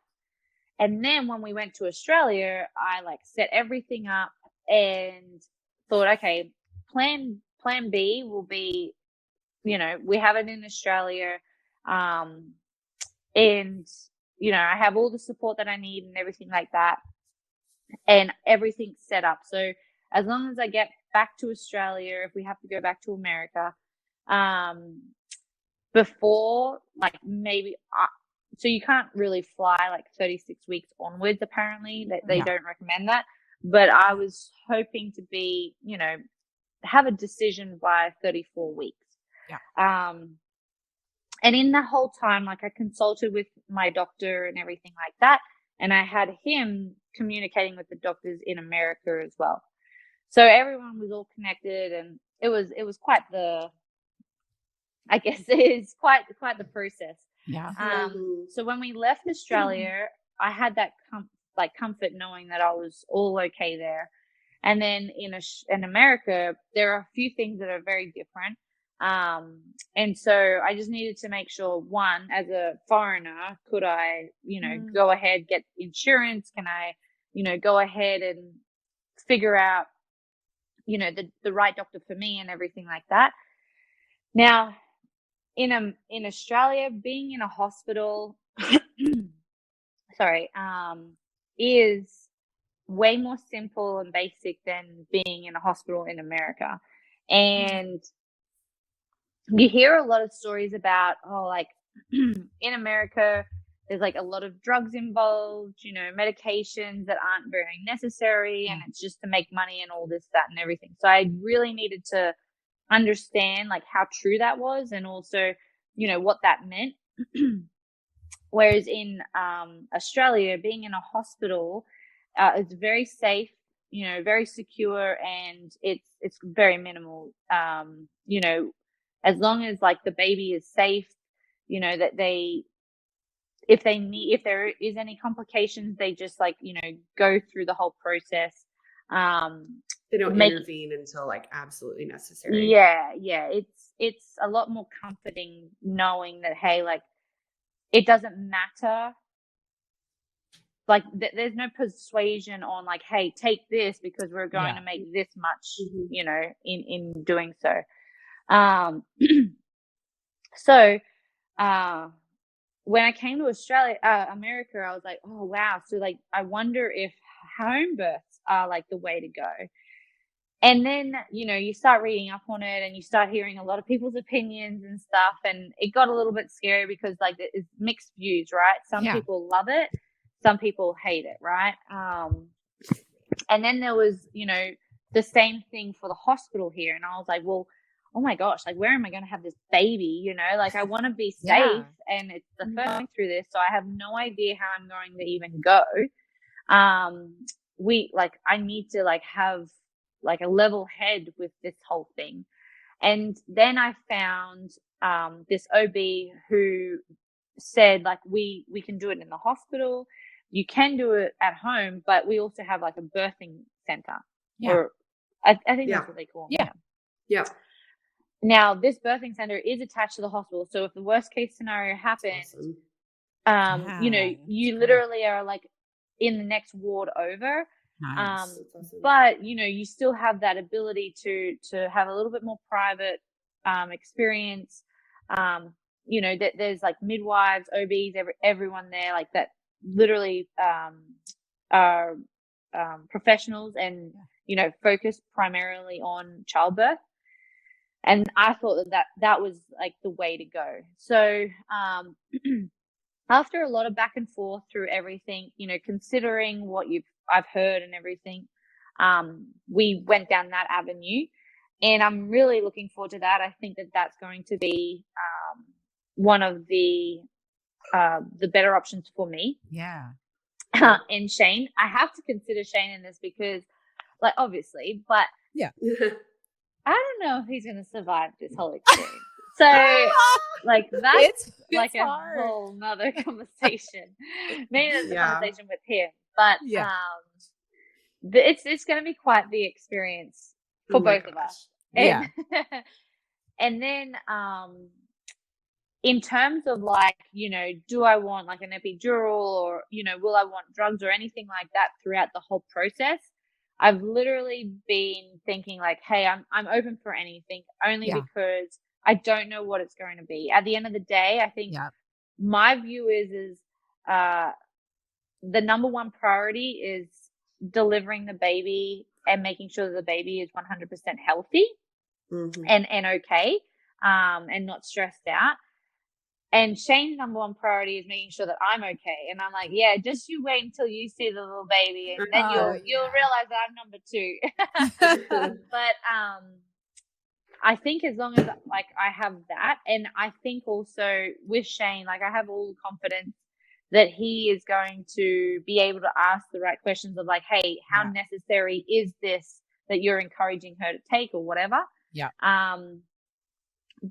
And then when we went to Australia, I like set everything up and thought, okay, plan B will be, we have it in Australia. And, I have all the support that I need and everything like that. And everything's set up. So as long as I get back to Australia, if we have to go back to America, before like maybe, so you can't really fly like 36 weeks onwards, apparently. They don't recommend that. But I was hoping to be, have a decision by 34 weeks. Yeah. And in the whole time, like I consulted with my doctor and everything like that. And I had him communicating with the doctors in America as well. So everyone was all connected, and it was quite the, I guess it is quite the process. Yeah. So when we left Australia, I had that comfort knowing that I was all okay there. And then in America, there are a few things that are very different. And so I just needed to make sure, one, as a foreigner, could I, go ahead, get insurance? Can I, go ahead and figure out, the right doctor for me and everything like that. Now, in Australia, being in a hospital, is way more simple and basic than being in a hospital in America. And you hear a lot of stories about, in America, there's like a lot of drugs involved, medications that aren't very necessary, and it's just to make money and all this, that, and everything. So I really needed to understand like how true that was, and also, what that meant. Whereas in Australia, being in a hospital, it's very safe, very secure, and it's very minimal. As long as like the baby is safe, that if there is any complications, they just like, go through the whole process. They don't intervene until like absolutely necessary. Yeah. It's a lot more comforting knowing that, hey, like it doesn't matter. Like there's no persuasion on like, hey, take this because we're going to make this much, in doing so. So, when I came to America, I was like, oh, wow. So like, I wonder if home births are like the way to go. And then, you start reading up on it and you start hearing a lot of people's opinions and stuff. And it got a little bit scary because like it's mixed views, right? Some people love it. Some people hate it, right? And then there was, the same thing for the hospital here. And I was like, well, oh my gosh, like where am I going to have this baby? Like I want to be safe, and it's the first time through this, so I have no idea how I'm going to even go. I need to like have like a level head with this whole thing. And then I found this OB who said like we can do it in the hospital, you can do it at home, but we also have like a birthing center. Or I think that's what they call them. Yeah. Now, this birthing center is attached to the hospital. So if the worst case scenario happens, you literally are like in the next ward over. Nice. But, you still have that ability to have a little bit more private experience. There's like midwives, OBs, everyone there like that literally are professionals and, focus primarily on childbirth. And I thought that was like the way to go. So, after a lot of back and forth through everything, considering what I've heard and everything, we went down that avenue, and I'm really looking forward to that. I think that that's going to be, one of the better options for me. Yeah. And Shane, I have to consider Shane in this because like, obviously, but I don't know if he's going to survive this whole experience. So, like, that's like a whole nother conversation. Maybe that's a conversation with him. But it's going to be quite the experience for both of us. And, and then in terms of like, do I want like an epidural or, will I want drugs or anything like that throughout the whole process? I've literally been thinking like, hey, I'm open for anything only because I don't know what it's going to be. At the end of the day, I think my view is the number one priority is delivering the baby and making sure that the baby is 100% healthy and okay, and not stressed out. And Shane's number one priority is making sure that I'm okay. And I'm like, yeah, just you wait until you see the little baby, and then you'll realize that I'm number two. But I think as long as like I have that, and I think also with Shane, like I have all the confidence that he is going to be able to ask the right questions of like, hey, how necessary is this that you're encouraging her to take or whatever? Yeah.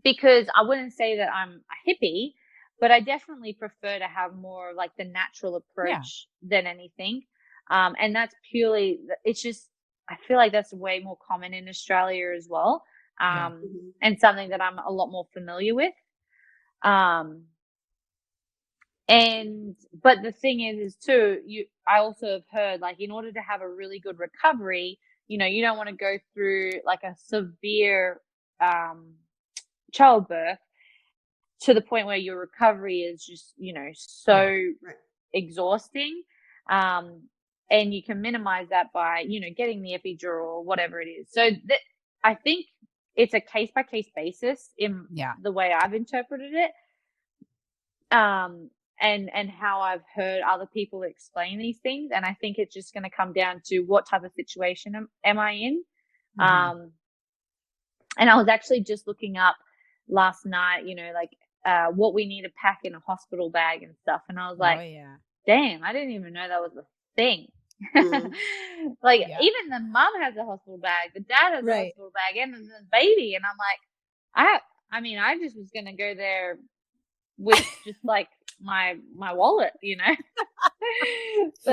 Because I wouldn't say that I'm a hippie, but I definitely prefer to have more of like the natural approach than anything. And that's purely, it's just, I feel like that's way more common in Australia as well. And something that I'm a lot more familiar with. But the thing is too, I also have heard like in order to have a really good recovery, you don't want to go through like a severe, childbirth to the point where your recovery is just, so exhausting. And you can minimize that by, getting the epidural or whatever it is. So I think it's a case by case basis in the way I've interpreted it. And how I've heard other people explain these things. And I think it's just going to come down to what type of situation am I in. And I was actually just looking up last night, what we need to pack in a hospital bag and stuff. And I was like, damn, I didn't even know that was a thing. Even the mom has a hospital bag, the dad has a hospital bag, and the baby. And I'm like, I just was going to go there with just like my wallet, So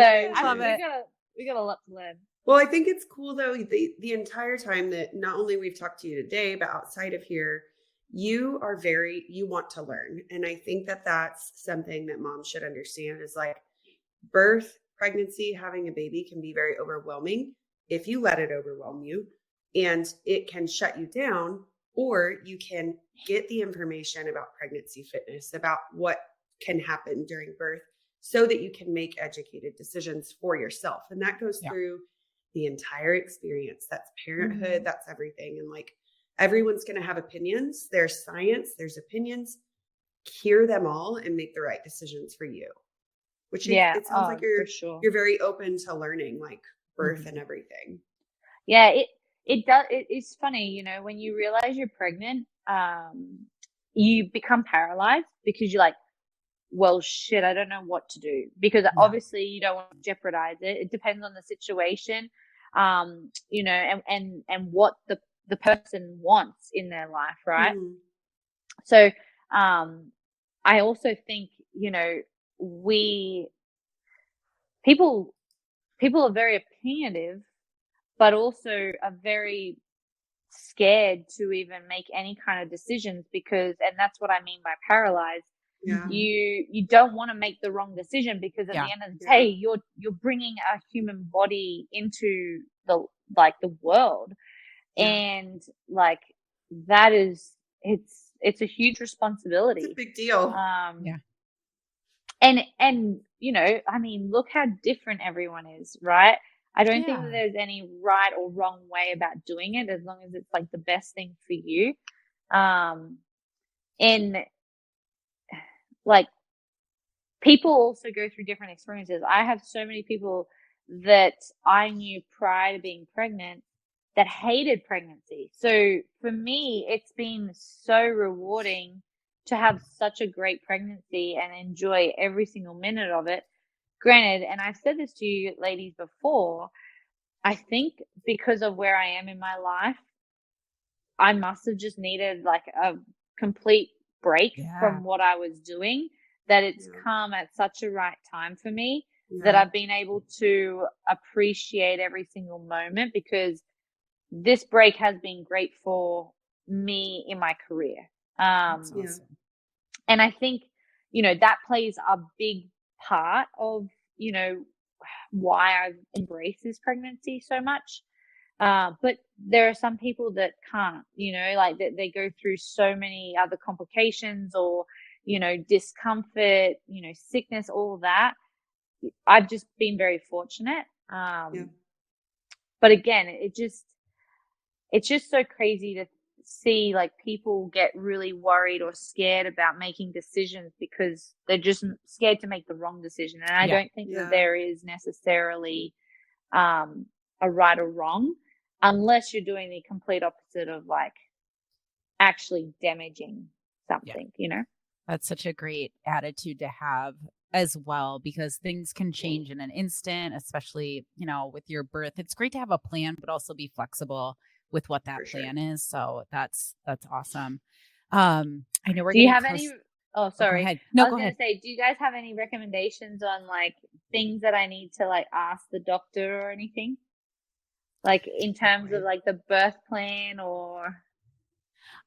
we got a lot to learn. Well, I think it's cool though, the entire time that not only we've talked to you today, but outside of here, you want to learn. And I think that that's something that moms should understand is like birth, pregnancy, having a baby can be very overwhelming if you let it overwhelm you, and it can shut you down, or you can get the information about pregnancy fitness, about what can happen during birth so that you can make educated decisions for yourself. And that goes through the entire experience. That's parenthood. That's everything. And like, everyone's going to have opinions. There's science, there's opinions. Hear them all and make the right decisions for you. Which it sounds like you're very open to learning like birth and everything. Yeah, it does. It's funny, when you realize you're pregnant, you become paralyzed because you're like, well, shit, I don't know what to do, because obviously you don't want to jeopardize it. It depends on the situation, and what the person wants in their life. Right. So, I also think, people are very opinionative, but also are very scared to even make any kind of decisions and that's what I mean by paralyzed. You don't want to make the wrong decision, because at the end of the day, you're bringing a human body into the world, and like that is it's a huge responsibility. It's a big deal. And I mean, look how different everyone is, right? I don't think that there's any right or wrong way about doing it, as long as it's like the best thing for you. And like, people also go through different experiences. I have so many people that I knew prior to being pregnant that hated pregnancy. So for me, it's been so rewarding to have such a great pregnancy and enjoy every single minute of it. Granted, and I've said this to you ladies before, I think because of where I am in my life, I must have just needed like a complete break from what I was doing, that it's come at such a right time for me that I've been able to appreciate every single moment, because this break has been great for me in my career. And I think, that plays a big part of, why I've embraced this pregnancy so much. But there are some people that can't, like that they go through so many other complications or, discomfort, sickness, all that. I've just been very fortunate. But again, it's just so crazy to see like people get really worried or scared about making decisions because they're just scared to make the wrong decision. And I don't think that there is necessarily a right or wrong unless you're doing the complete opposite of like actually damaging something, That's such a great attitude to have as well, because things can change in an instant, especially, with your birth. It's great to have a plan, but also be flexible with what that plan is. So that's awesome. I know we're. Do you have any? Oh, sorry. Go ahead. No, I was go going ahead. to say, do you guys have any recommendations on like things that I need to like ask the doctor or anything? Like in terms of like the birth plan or.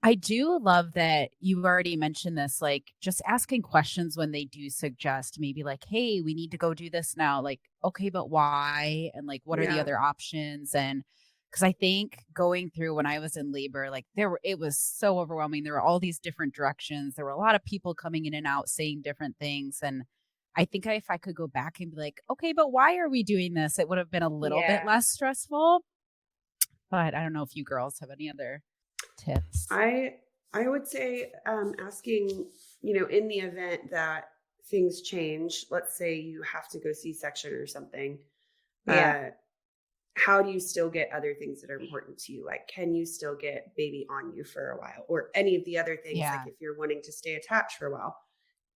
I do love that you already mentioned this, like just asking questions when they do suggest maybe like, hey, we need to go do this now. Like, okay, but why? And like, what are the other options? And because I think going through when I was in labor, like it was so overwhelming. There were all these different directions. There were a lot of people coming in and out saying different things. And I think if I could go back and be like, okay, but why are we doing this? It would have been a little bit less stressful. But I don't know if you girls have any other tips. I would say asking, in the event that things change, let's say you have to go C-section or something, how do you still get other things that are important to you? Like, can you still get baby on you for a while, or any of the other things? Like if you're wanting to stay attached for a while,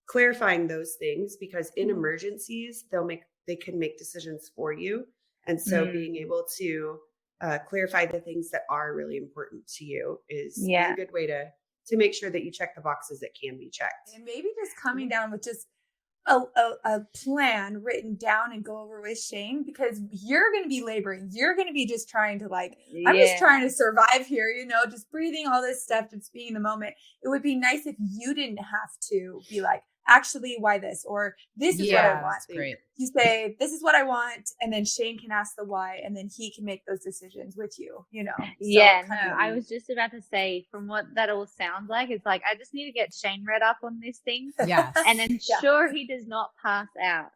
clarifying those things, because in emergencies, they can make decisions for you. And so being able to clarify the things that are really important to you is a good way to make sure that you check the boxes that can be checked. And maybe just coming down with just a plan written down and go over with Shane, because you're going to be laboring. You're going to be just trying to I'm just trying to survive here, just breathing all this stuff, just being in the moment. It would be nice if you didn't have to be like, actually, why this? Or this is what I want. Great. You say, this is what I want. And then Shane can ask the why, and then he can make those decisions with you, I was just about to say, from what that all sounds like, it's like, I just need to get Shane read up on this thing. Yes. And ensure he does not pass out.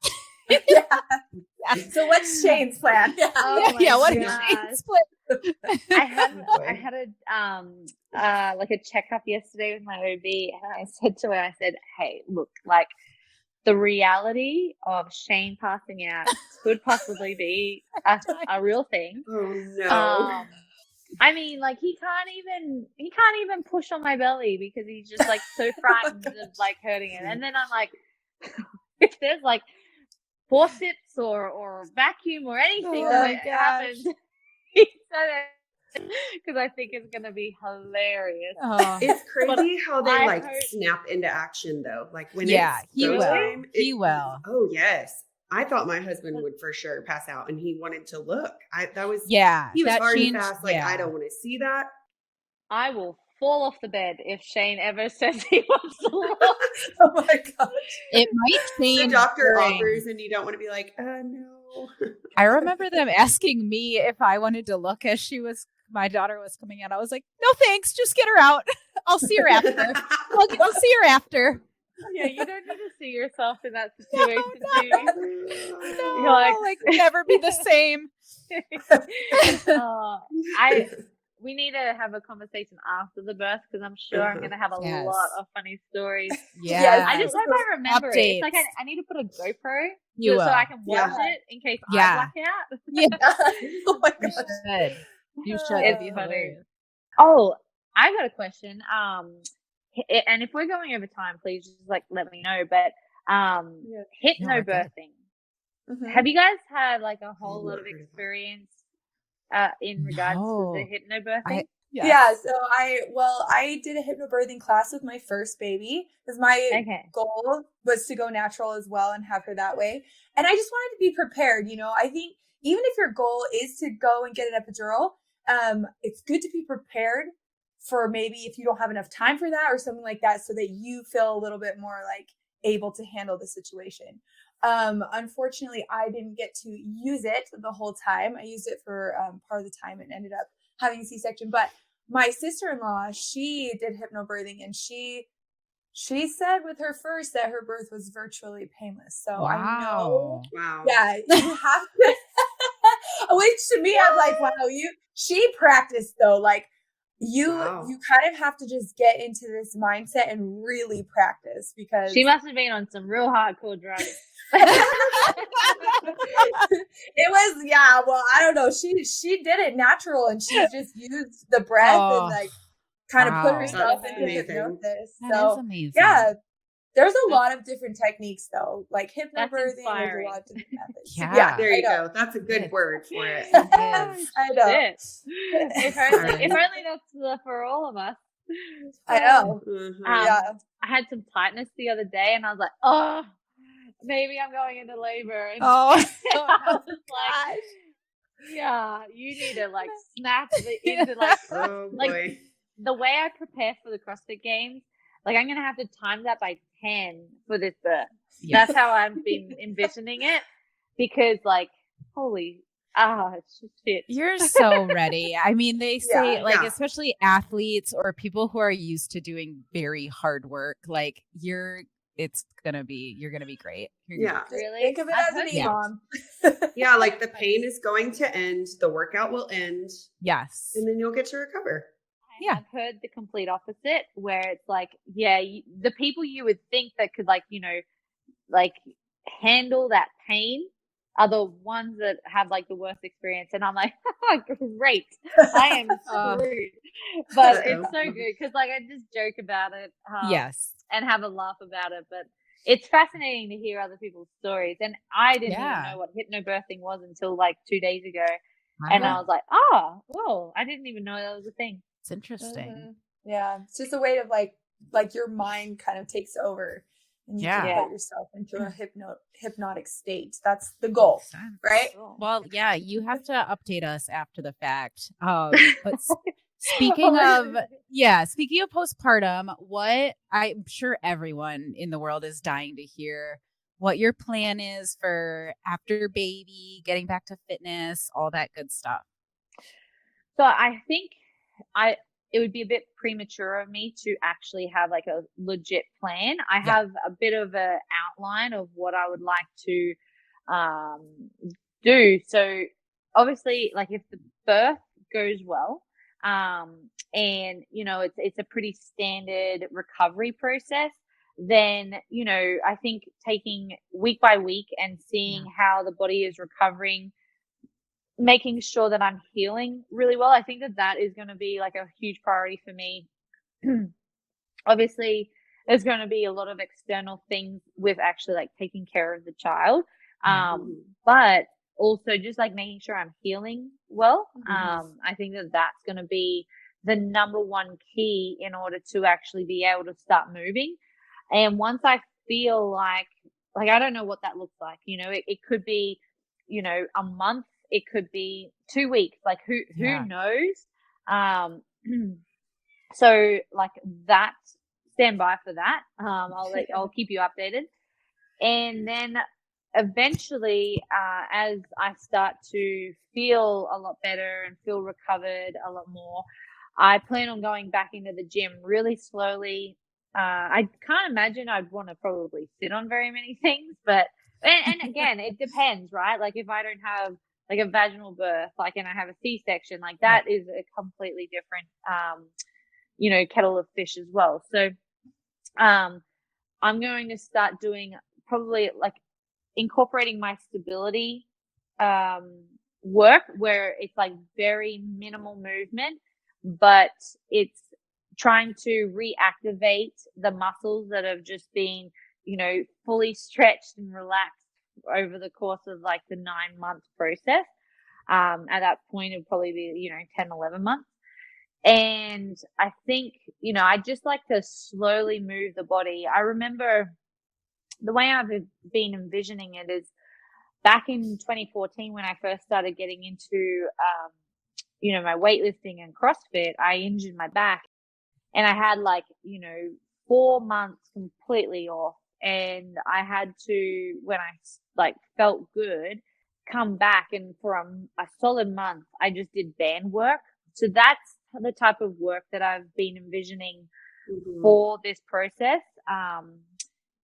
So what's Shane's plan? What is Shane's plan? I had a checkup yesterday with my OB, and I said to her, I said, hey, look, like the reality of Shane passing out could possibly be a real thing. Oh no. I mean, like he can't even push on my belly because he's just like so frightened of like hurting it. And then I'm like, if there's like forceps or vacuum or anything that happens, because I think it's gonna be hilarious. It's crazy how they snap into action though. Like when he will. Oh yes. I thought my husband would for sure pass out, and he wanted to look. He was hard and fast. Like I don't want to see that. I will fall off the bed if Shane ever says he wants to look. Oh my gosh. It might change. The doctor offers, and you don't want to be like, no. I remember them asking me if I wanted to look as my daughter was coming out. I was like, no, thanks. Just get her out. I'll see her after. I'll see her after. Yeah, you don't need to see yourself in that situation. No, you're like never be the same. We need to have a conversation after the birth, because I'm sure I'm going to have a lot of funny stories. Yeah, I just hope I remember it. It's like I need to put a GoPro so I can watch it in case I black out. Yeah. Oh my gosh. You should. It's funny. Oh, I got a question. And if we're going over time, please just let me know. But hypnobirthing. Mm-hmm. Have you guys had like a whole lot of experience in regards to the hypnobirthing? So I did a hypnobirthing class with my first baby, because my goal was to go natural as well and have her that way. And I just wanted to be prepared. I think even if your goal is to go and get an epidural, it's good to be prepared for maybe if you don't have enough time for that or something like that, so that you feel a little bit more like able to handle the situation. Unfortunately, I didn't get to use it the whole time. I used it for part of the time and ended up having a C-section. But my sister-in-law, she did hypnobirthing, and she said with her first that her birth was virtually painless. So wow. I know. Wow. Yeah, you have to. Which to me, I'm like, wow, she practiced though. Like you kind of have to just get into this mindset and really practice, because she must have been on some real hardcore drugs. It was, yeah, well, I don't know. She did it natural, and she just used the breath and like kind of put herself into hypnosis. That is amazing. Yeah, there's a lot of different techniques though, like hypnobirthing. There's a lot of different methods. Yeah, there you go. That's a good word for it. I know. If only that's for all of us. I know. I had some tightness the other day, and I was like, oh, maybe I'm going into labor. And I was like, yeah, you need to like snap into like, like the way I prepare for the CrossFit Games. Like, I'm going to have to time that by 10 for this birth. Yes. That's how I've been envisioning it, because like, it's just fit. You're so ready. I mean, they say especially athletes or people who are used to doing very hard work, like you're going to be great. Really? Think of it as an mom. Yeah. Like the pain is going to end. The workout will end. Yes. And then you'll get to recover. I've heard the complete opposite, where it's like, the people you would think that could like, like handle that pain are the ones that have like the worst experience. And I'm like, great, I am screwed. But it's so good because like I just joke about it, and have a laugh about it. But it's fascinating to hear other people's stories. And I didn't even know what hypnobirthing was until like 2 days ago, and I was like, whoa, I didn't even know that was a thing. It's interesting. Mm-hmm. Yeah, it's just a way of like your mind kind of takes over, and you can put yourself into a hypnotic state. That's the goal, right? Well, yeah, you have to update us after the fact. But speaking of postpartum, what I'm sure everyone in the world is dying to hear what your plan is for after baby, getting back to fitness, all that good stuff. So I think it would be a bit premature of me to actually have like a legit plan. I have a bit of an outline of what I would like to do. So obviously, like if the birth goes well, and it's a pretty standard recovery process, then I think taking week by week and seeing how the body is recovering, making sure that I'm healing really well. I think that is going to be like a huge priority for me. Obviously, there's going to be a lot of external things with actually like taking care of the child. But also just like making sure I'm healing well. I think that's going to be the number one key in order to actually be able to start moving. And once I feel like I don't know what that looks like, it could be, a month. It could be 2 weeks, like who knows? So like that, stand by for that. I'll keep you updated. And then eventually, as I start to feel a lot better and feel recovered a lot more, I plan on going back into the gym really slowly. I can't imagine I'd want to probably sit on very many things, but, and again, it depends, right? Like if I don't have like a vaginal birth, like, and I have a C-section, like that is a completely different, kettle of fish as well. So, I'm going to start doing probably like incorporating my stability, work where it's like very minimal movement, but it's trying to reactivate the muscles that have just been, fully stretched and relaxed over the course of like the 9-month process. At that point, it'd probably be, 10, 11 months. And I think, I just like to slowly move the body. I remember the way I've been envisioning it is back in 2014, when I first started getting into, my weightlifting and CrossFit, I injured my back. and I had like, 4 months completely off, and I had to, when I like felt good, come back, and for a solid month, I just did band work. So that's the type of work that I've been envisioning for this process.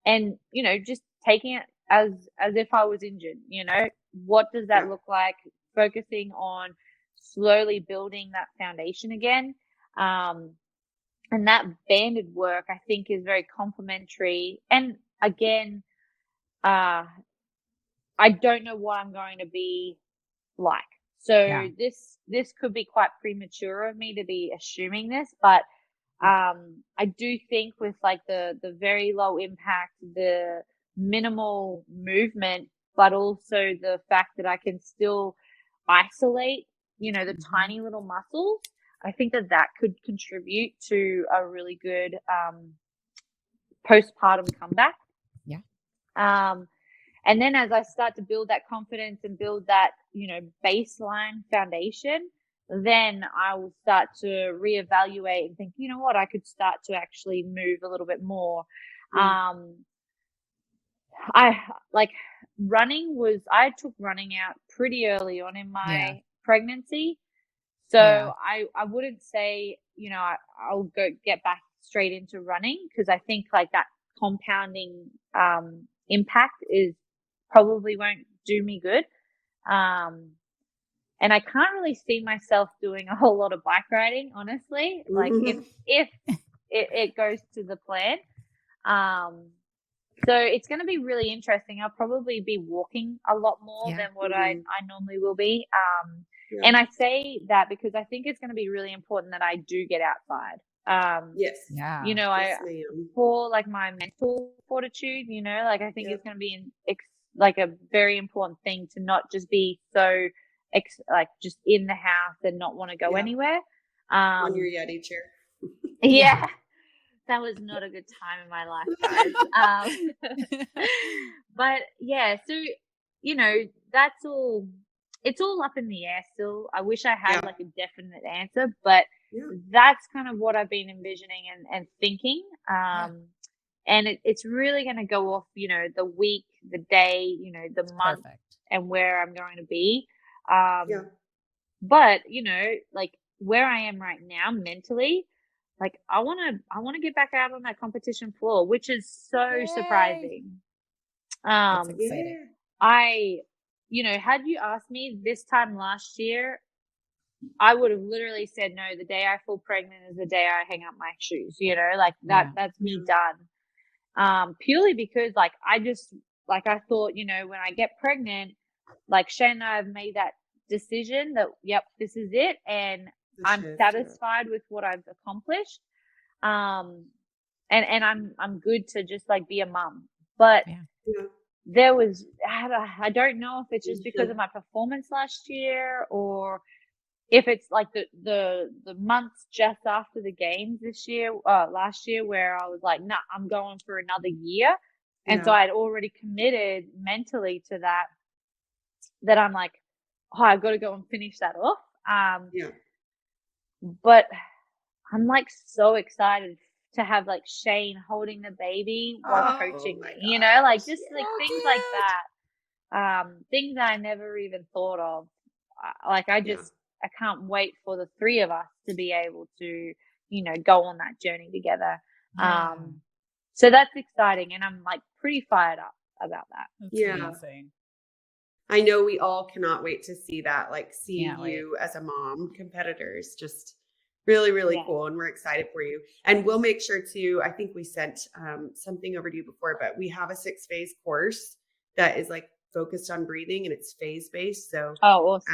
And, just taking it as if I was injured, what does that look like? Focusing on slowly building that foundation again. And that banded work, I think, is very complementary. And again, I don't know what I'm going to be like. So this could be quite premature of me to be assuming this, but I do think with like the very low impact, the minimal movement, but also the fact that I can still isolate, the tiny little muscles, I think that could contribute to a really good postpartum comeback. Yeah. And then as I start to build that confidence and build that, baseline foundation, then I will start to reevaluate and think, you know what, I could start to actually move a little bit more. I took running out pretty early on in my pregnancy. So I wouldn't say, I'll go get back straight into running, because I think like that compounding impact is probably won't do me good. And I can't really see myself doing a whole lot of bike riding, honestly, like if it goes to the plan. So it's going to be really interesting. I'll probably be walking a lot more than what I normally will be. And I say that because I think it's going to be really important that I do get outside. Yes. Yeah. For like my mental fortitude, like I think it's going to be like a very important thing to not just be so like just in the house and not want to go anywhere. On your Yeti chair. Yeah. That was not a good time in my life, guys. But yeah, so, that's all, it's all up in the air still. I wish I had like a definite answer, but that's kind of what I've been envisioning and thinking. And it's really going to go off, the week, the day, the month, and where I'm going to be. But, like where I am right now mentally, like I want to get back out on that competition floor, which is so surprising. That's exciting. Had you asked me this time last year, I would have literally said, no, the day I fall pregnant is the day I hang up my shoes, like that's me done. Purely because like, I thought, when I get pregnant, like Shane and I have made that decision that, yep, this is it. And I'm satisfied with what I've accomplished. And I'm good to just like be a mom, but there was, I don't know if it's just because of my performance last year, or if it's like the months just after the games last year, where I was like, nah, I'm going for another year. And so I'd already committed mentally to that I'm like, oh, I've got to go and finish that off. But I'm like so excited to have like Shane holding the baby while coaching me, like just like things like that. Things I never even thought of. Like I can't wait for the three of us to be able to, go on that journey together. So that's exciting, and I'm like pretty fired up about that. That's amazing. I know we all cannot wait to see that, like seeing you as a mom, competitors, just really, really cool. And we're excited for you. And we'll make sure to, I think we sent something over to you before, but we have a 6-phase course that is like focused on breathing, and it's phase based. So awesome.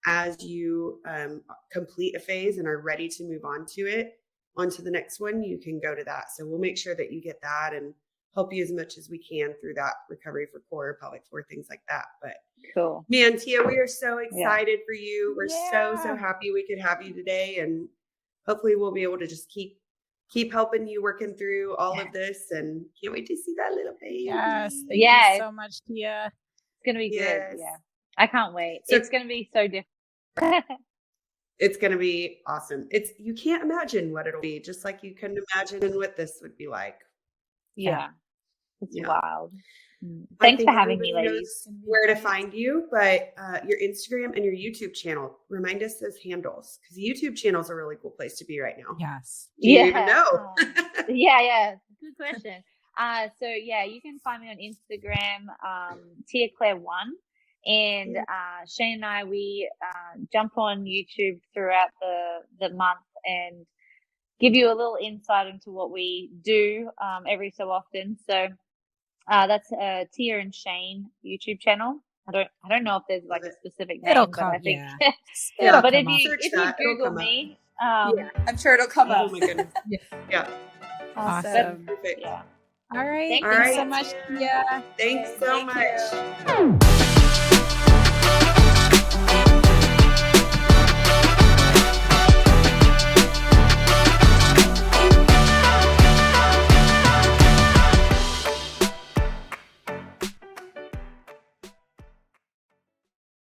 as you complete a phase and are ready to move on to the next one, you can go to that. So we'll make sure that you get that and help you as much as we can through that recovery for core, pelvic floor, things like that. But cool, man, Tia, we are so excited for you. We're so happy we could have you today, and hopefully we'll be able to just keep helping you working through all of this, and can't wait to see that little baby. Yes, thank you so much, Tia. It's gonna be good. Yeah, I can't wait. So, it's gonna be so different. It's going to be awesome. You can't imagine what it'll be, just like you couldn't imagine what this would be like. Yeah. It's wild. Thanks for having me, ladies. Where to find you, but your Instagram and your YouTube channel, remind us those handles, because the YouTube channel is a really cool place to be right now. Yes. Do you even know? Yeah. Good question. So yeah, you can find me on Instagram, Tia Clair 1. And Shane and I, we jump on YouTube throughout the month and give you a little insight into what we do every so often. So that's Tia and Shane YouTube channel. I don't know if there's like a specific name, but I think. Yeah. But if you Google me, I'm sure it'll come up. Oh my goodness. Yeah. Awesome. Perfect. Yeah. All right. Thank Thanks so much, Tia. Thanks so much.